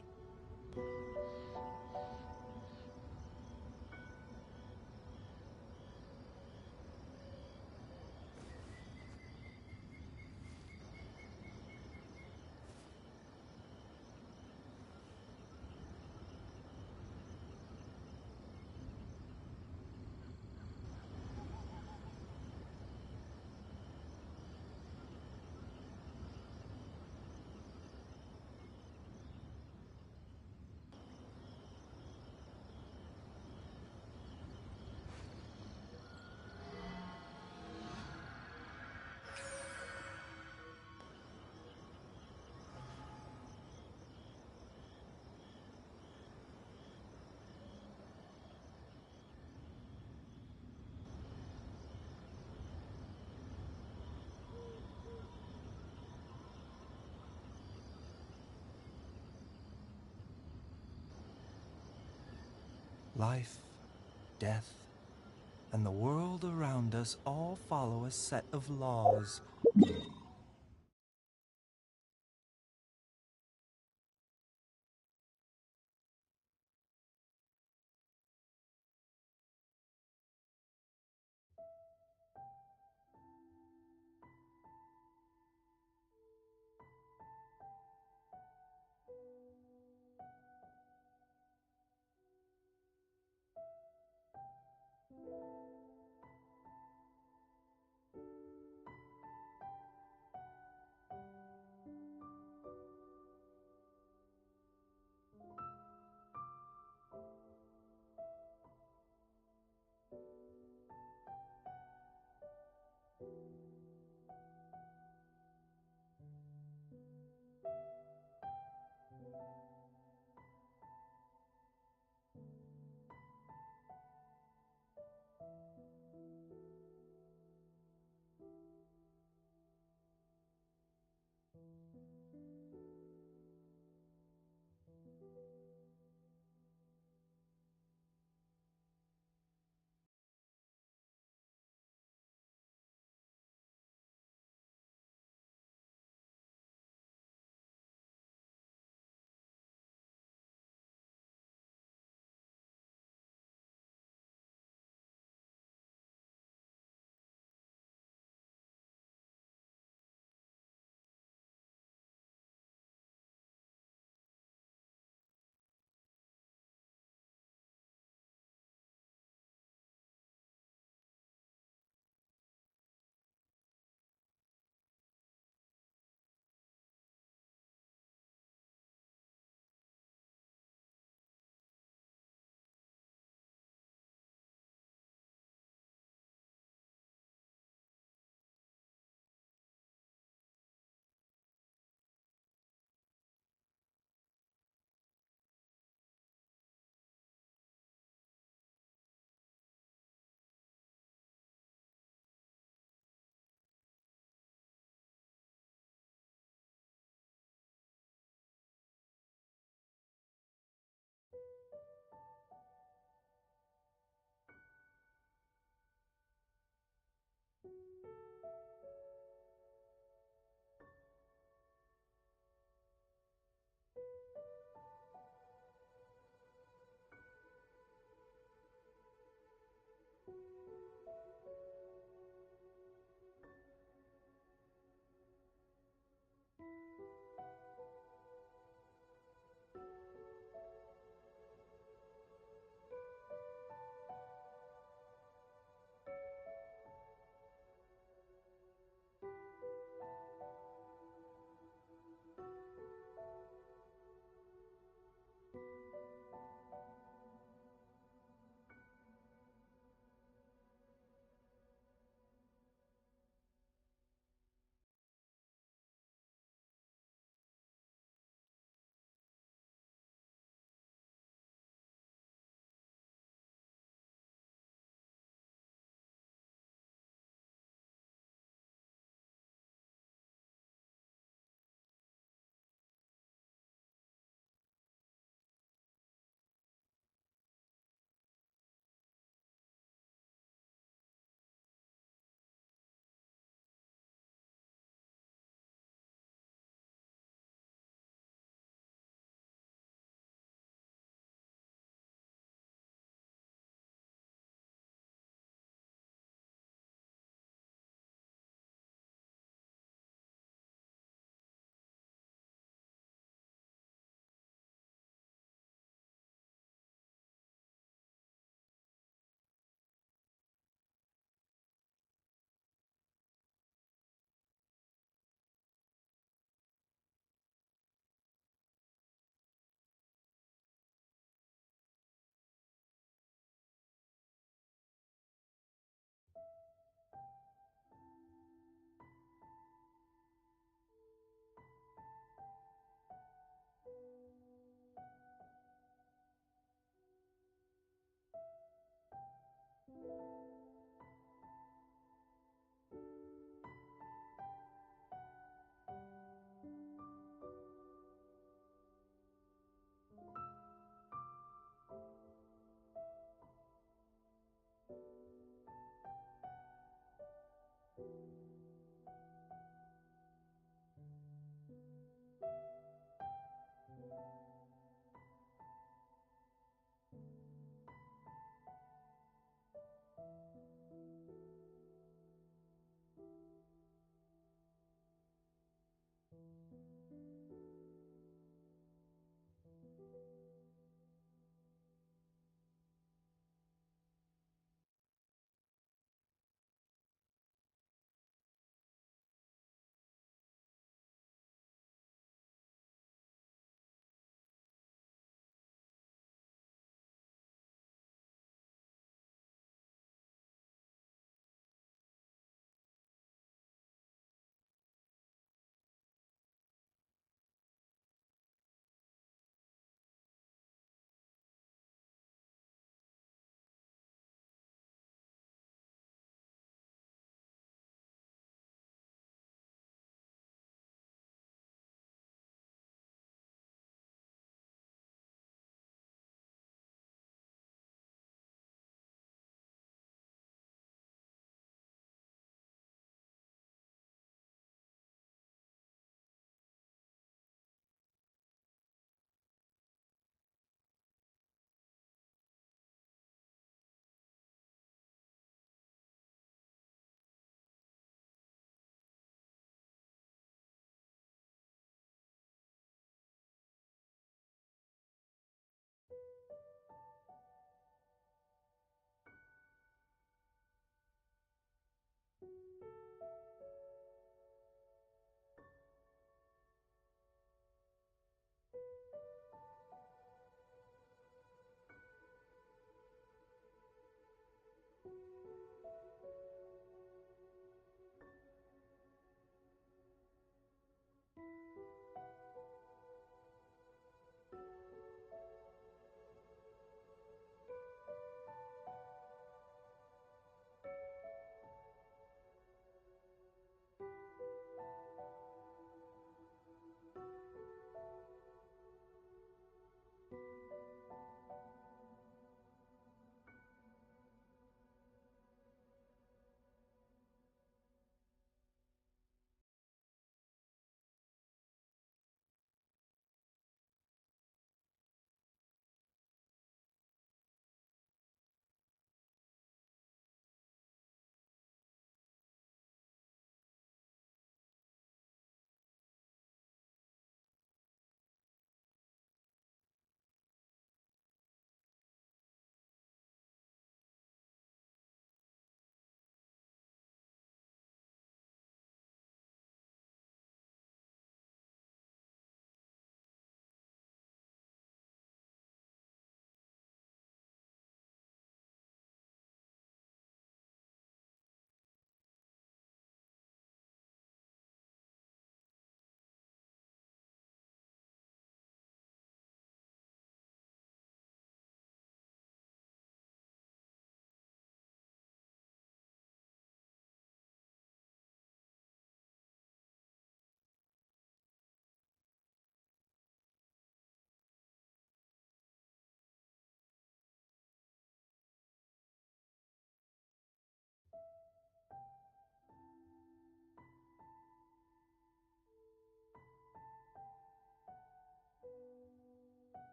Life, death, and the world around us all follow a set of laws.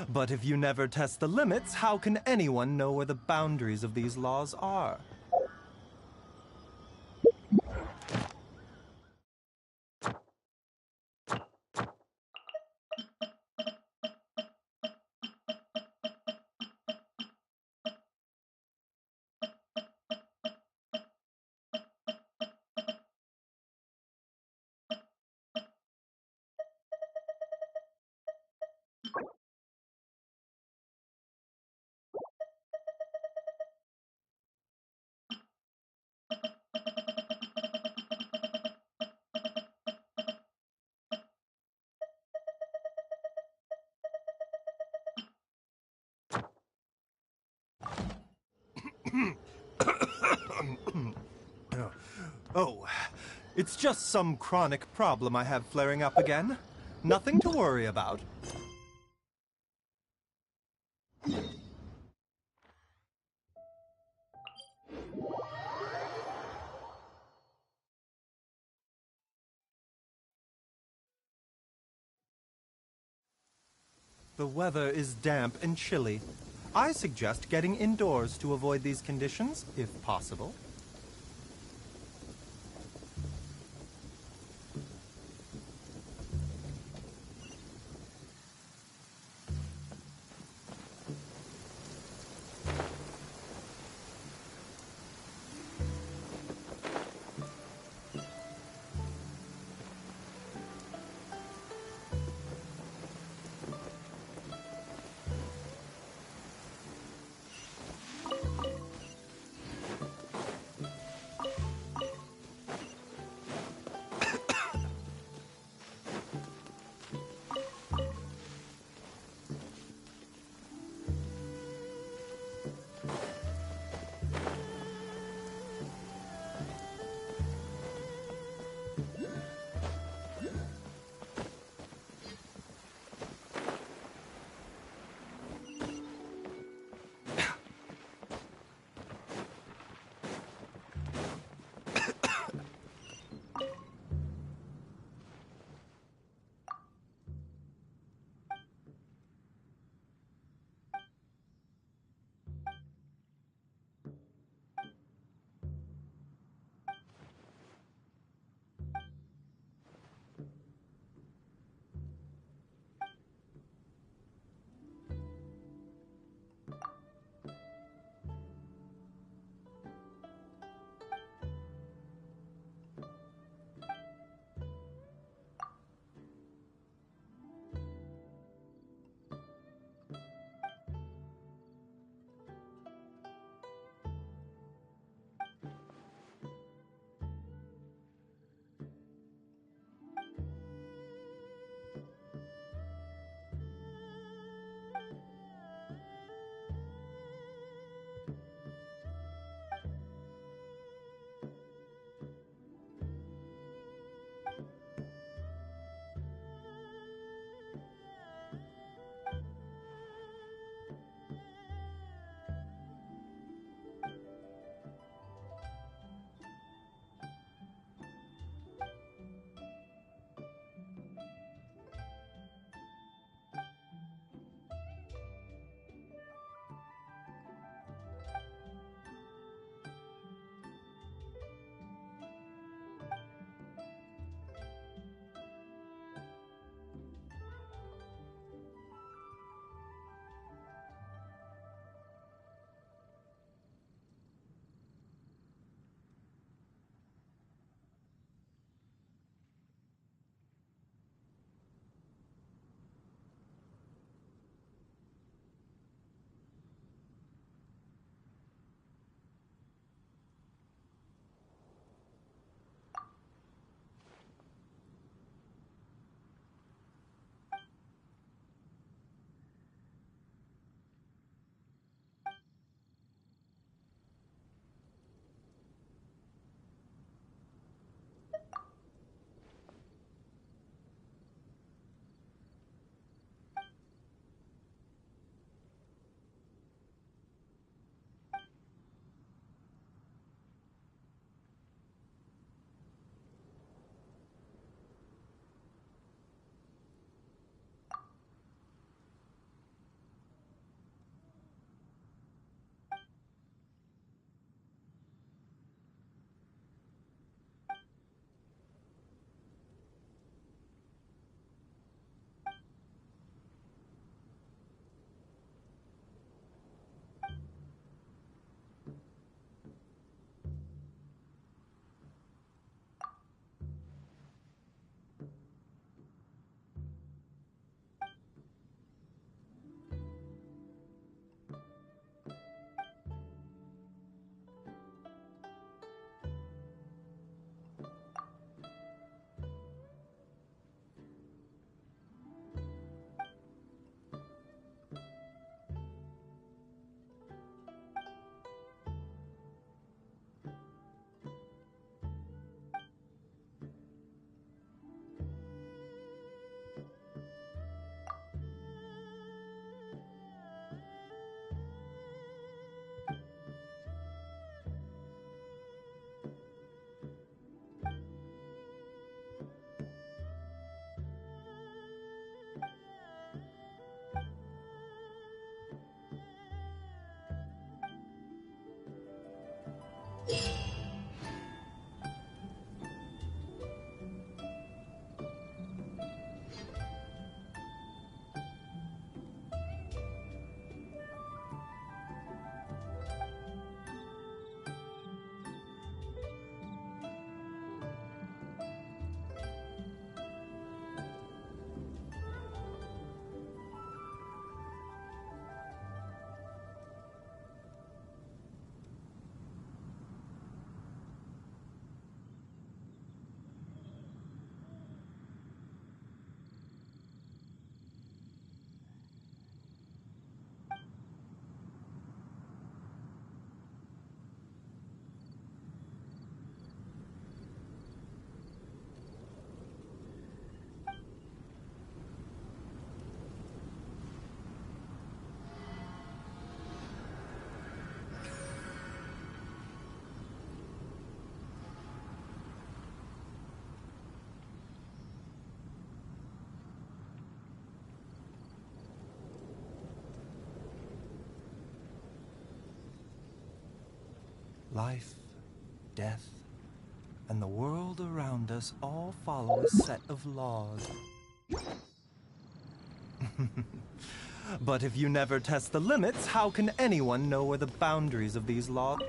But if you never test the limits, how can anyone know where the boundaries of these laws are? Oh, it's just some chronic problem I have flaring up again. Nothing to worry about. The weather is damp and chilly. I suggest getting indoors to avoid these conditions, if possible. Life, death, and the world around us all follow a set of laws. But if you never test the limits, how can anyone know where the boundaries of these laws...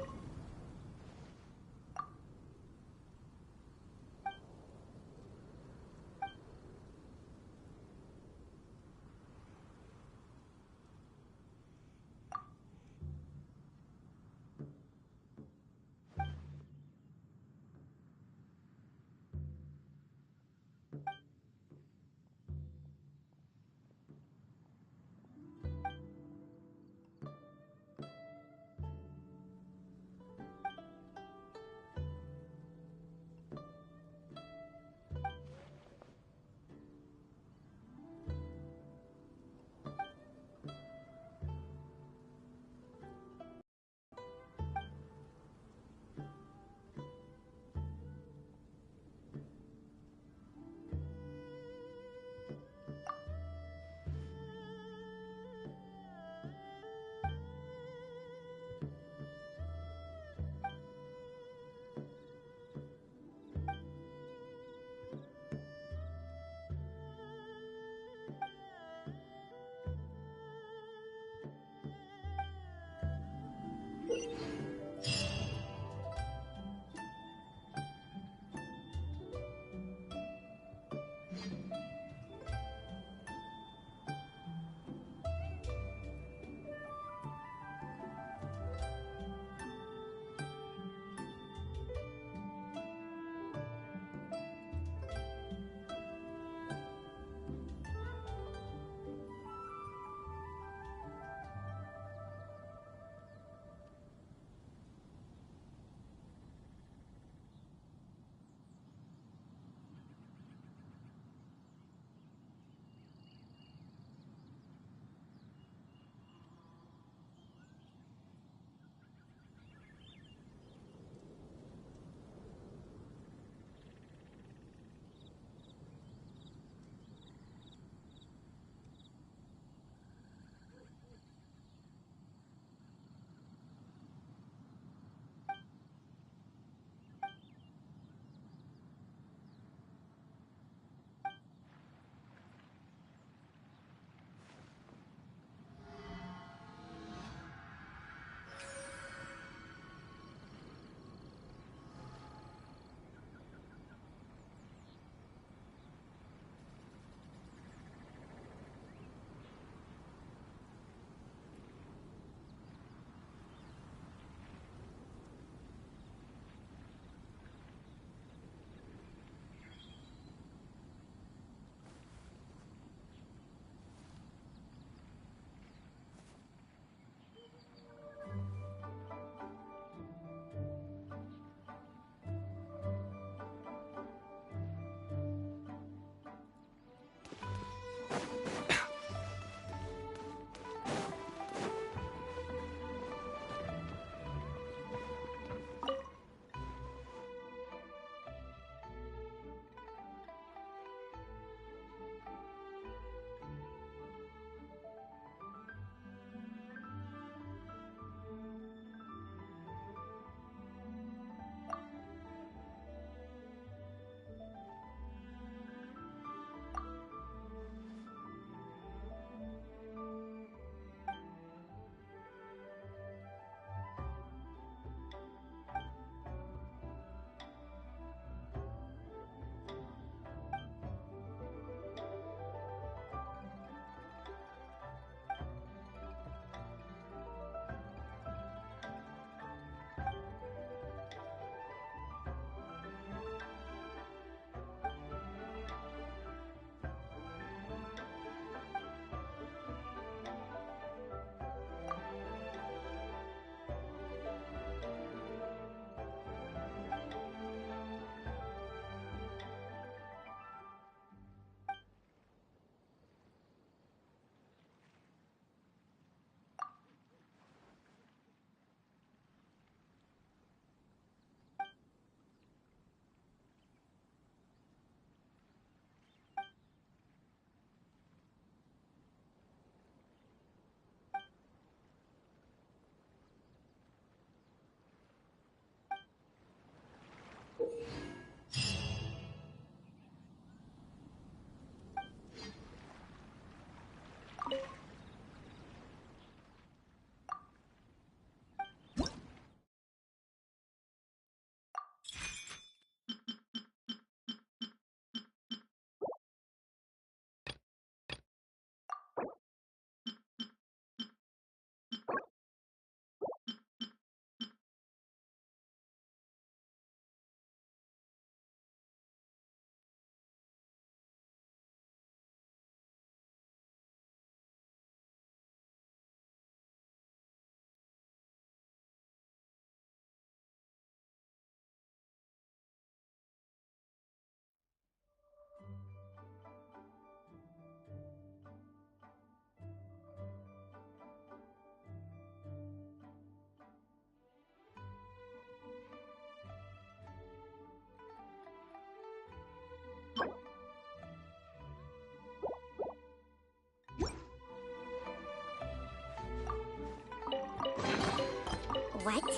What?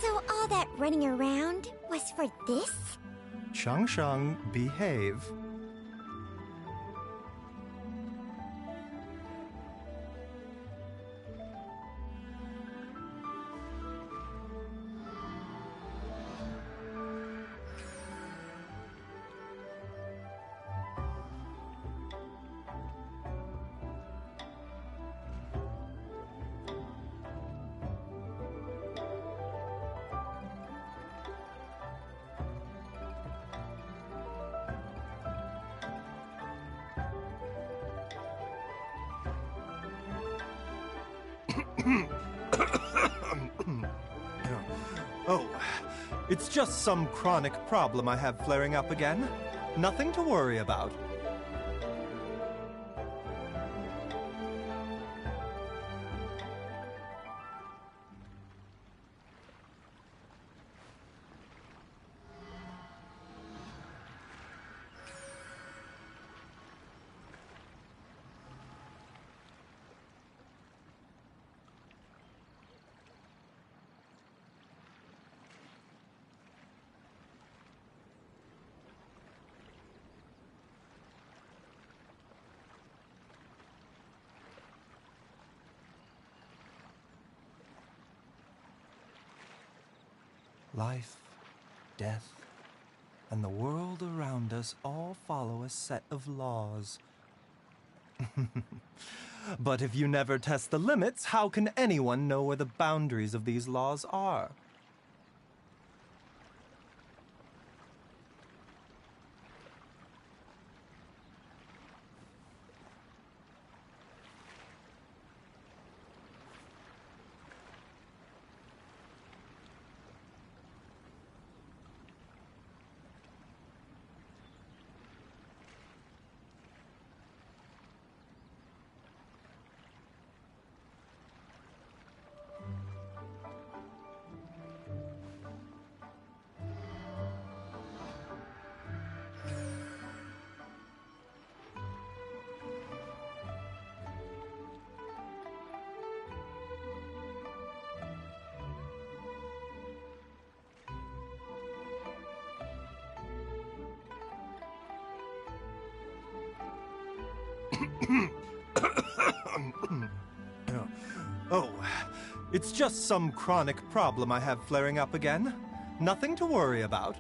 So all that running around was for this? Shang, behave. Oh, it's just some chronic problem I have flaring up again. Nothing to worry about. Life, death, and the world around us all follow a set of laws. But if you never test the limits, how can anyone know where the boundaries of these laws are? Oh, it's just some chronic problem I have flaring up again. Nothing to worry about.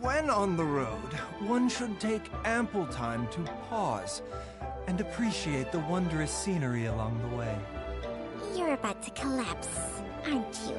When on the road, one should take ample time to pause and appreciate the wondrous scenery along the way. You're about to collapse, aren't you?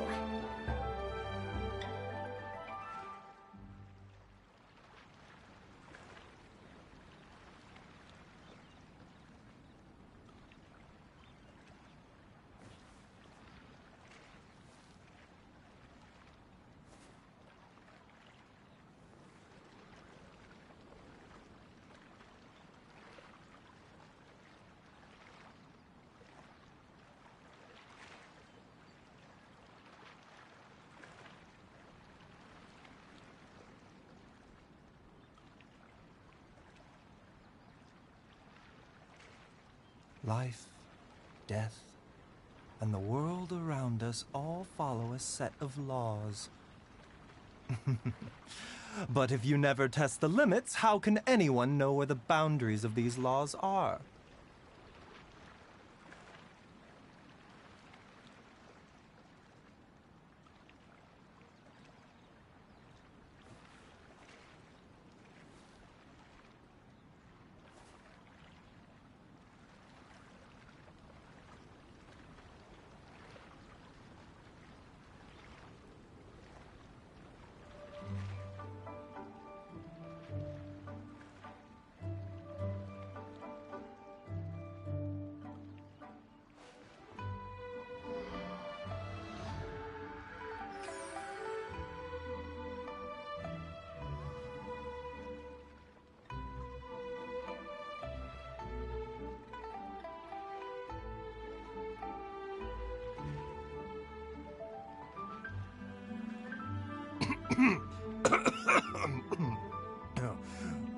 Life, death, and the world around us all follow a set of laws. But if you never test the limits, how can anyone know where the boundaries of these laws are?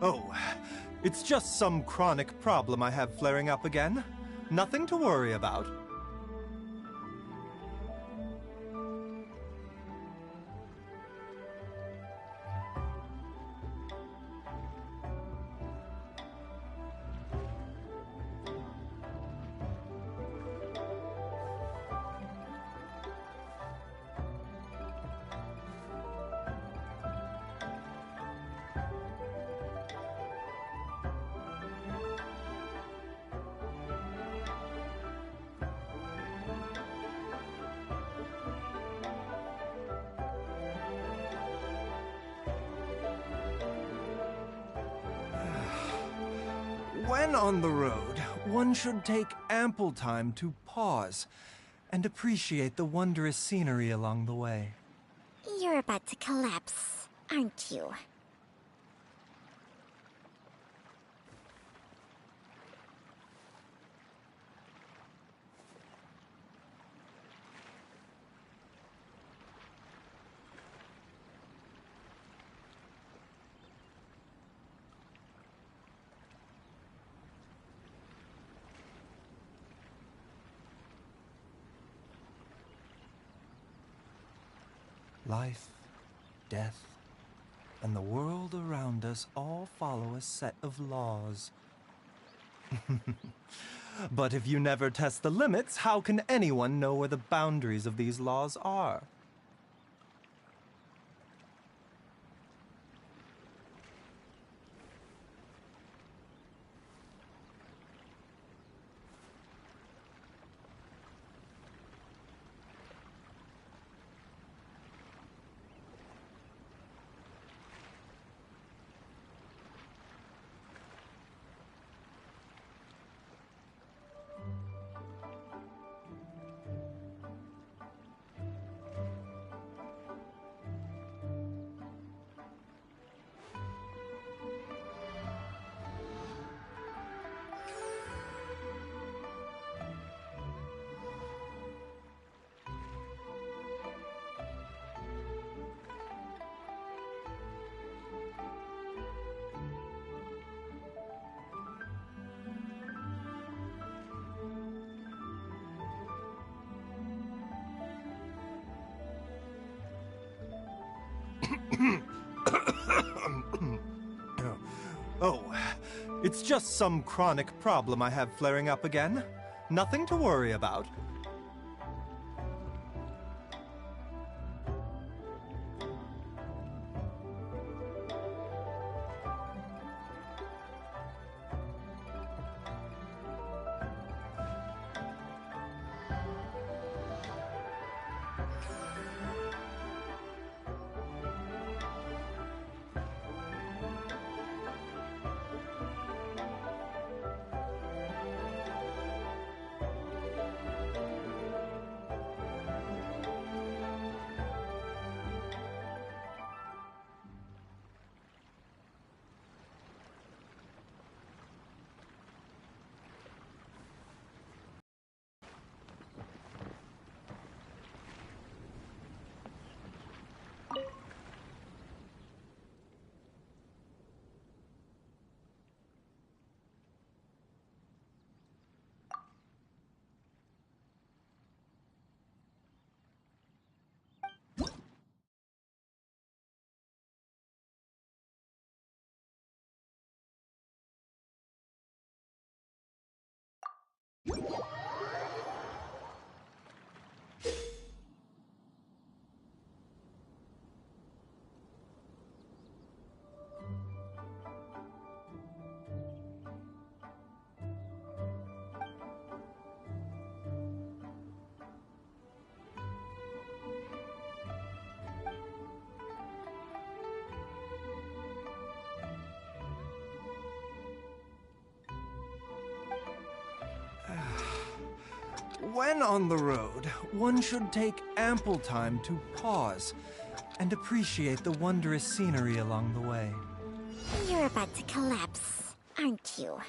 Oh, it's just some chronic problem I have flaring up again. Nothing to worry about. When on the road, one should take ample time to pause and appreciate the wondrous scenery along the way. You're about to collapse, aren't you? Life, death, and the world around us all follow a set of laws. But if you never test the limits, how can anyone know where the boundaries of these laws are? Oh, it's just some chronic problem I have flaring up again. Nothing to worry about. When on the road, one should take ample time to pause and appreciate the wondrous scenery along the way. You're about to collapse, aren't you?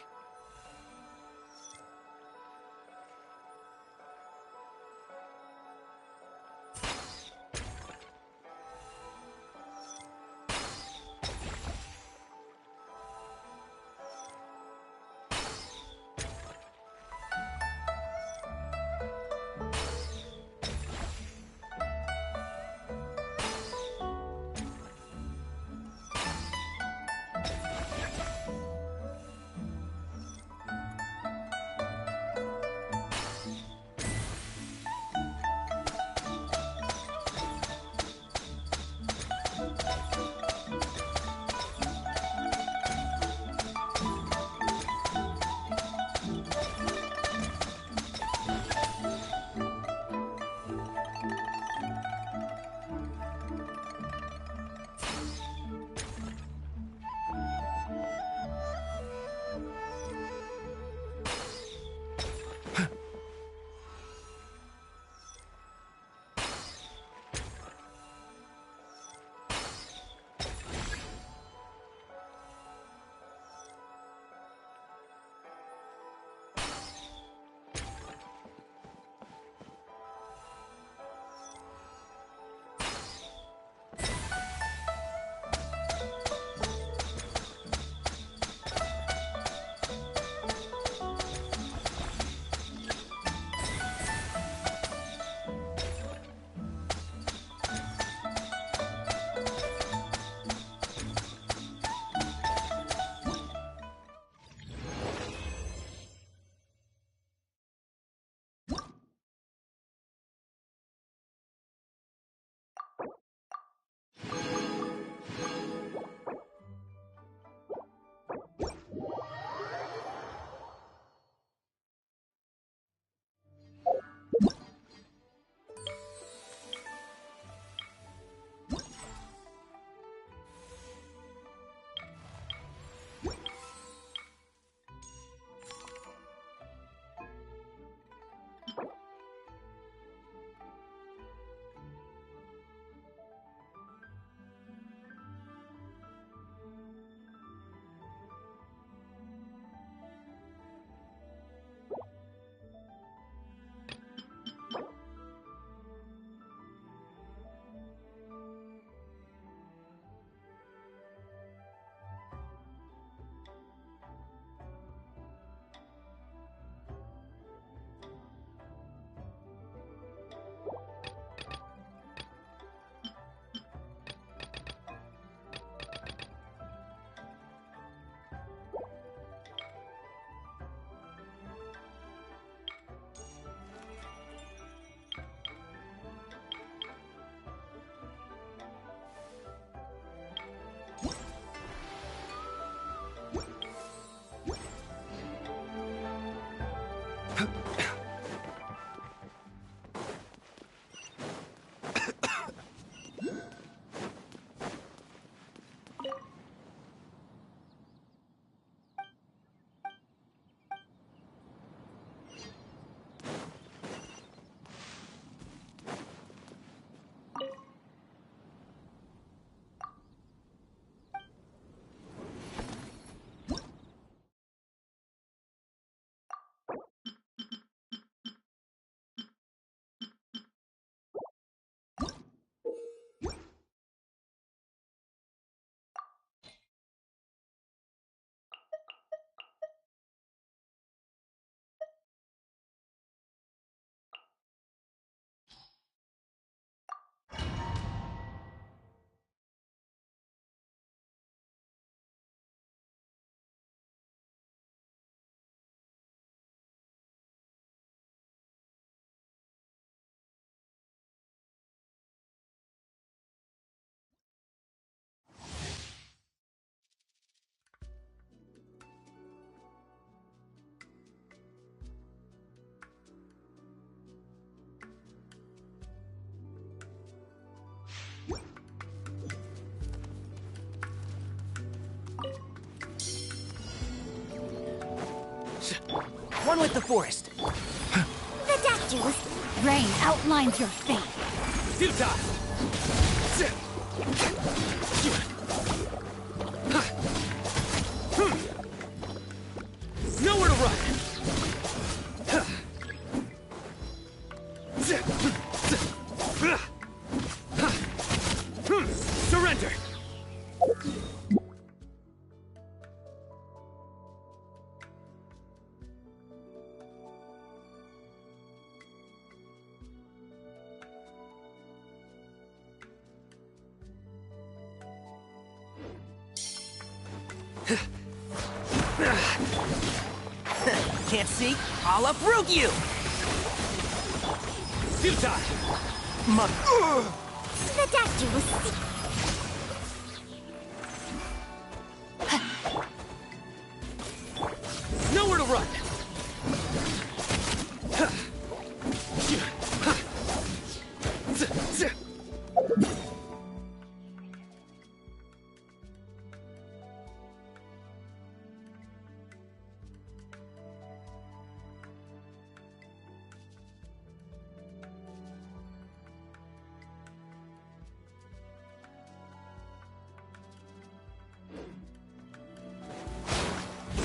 One with the forest. The dactyls. Rain outlines your fate. Futile! Nowhere to run! Surrender! Can't see? I'll uproot you! Futile! The dactyls. Nowhere to run!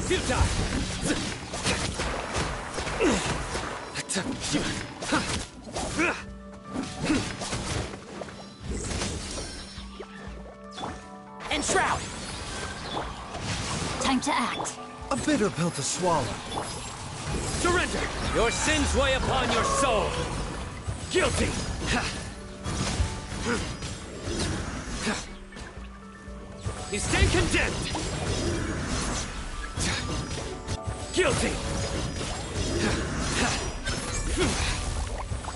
Futile! Enshroud! Time to act. A bitter pill to swallow. Surrender! Your sins weigh upon your soul! Guilty! You stand condemned! Guilty!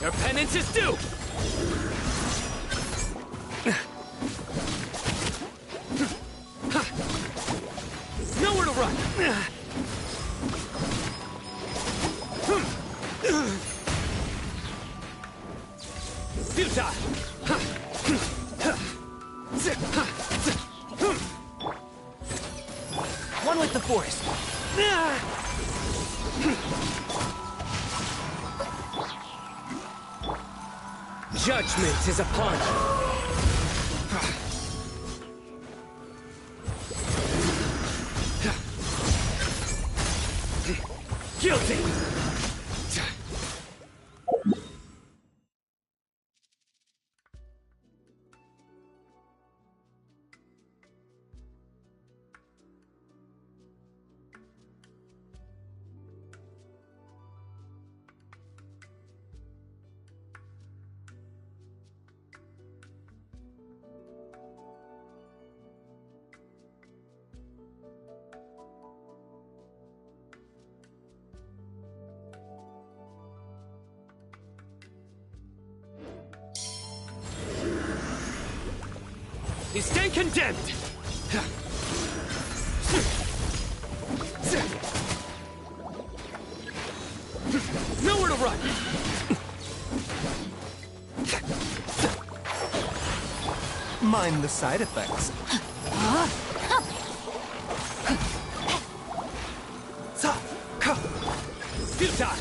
Your penance is due! Nowhere to run! Futile! One with the forest. Judgment is upon you! Guilty! You stand condemned! Nowhere to run! Mind the side effects. Futile!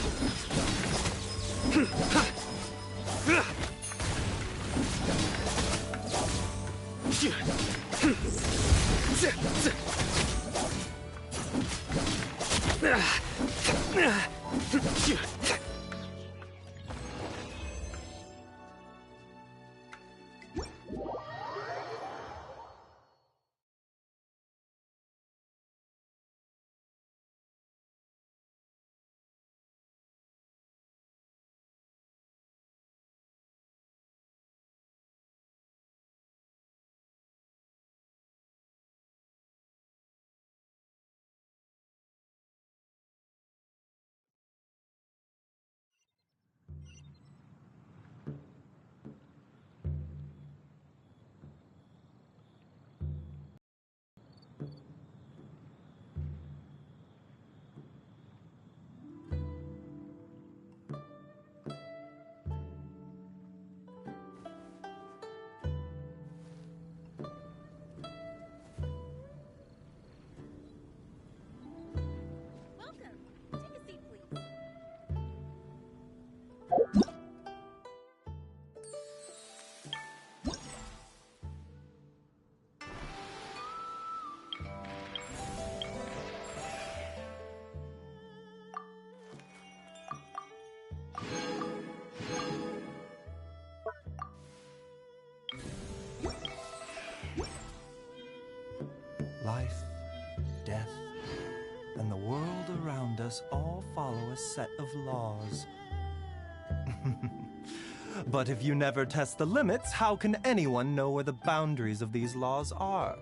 us all follow a set of laws. But if you never test the limits, how can anyone know where the boundaries of these laws are?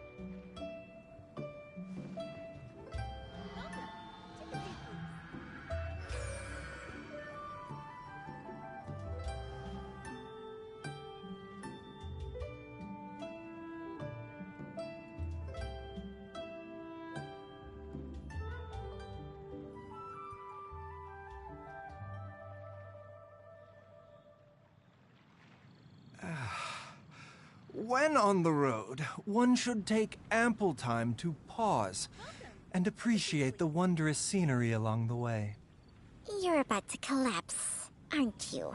When on the road, one should take ample time to pause and appreciate the wondrous scenery along the way. You're about to collapse, aren't you?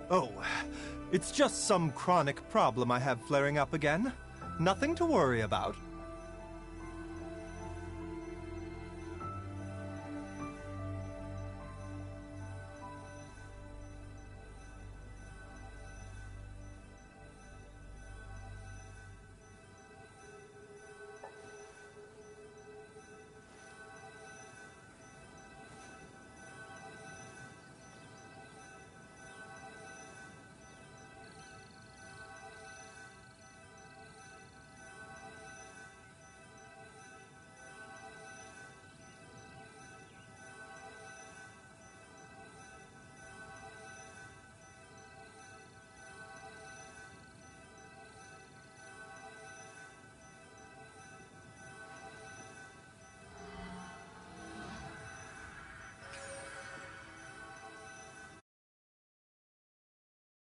Oh, it's just some chronic problem I have flaring up again. Nothing to worry about.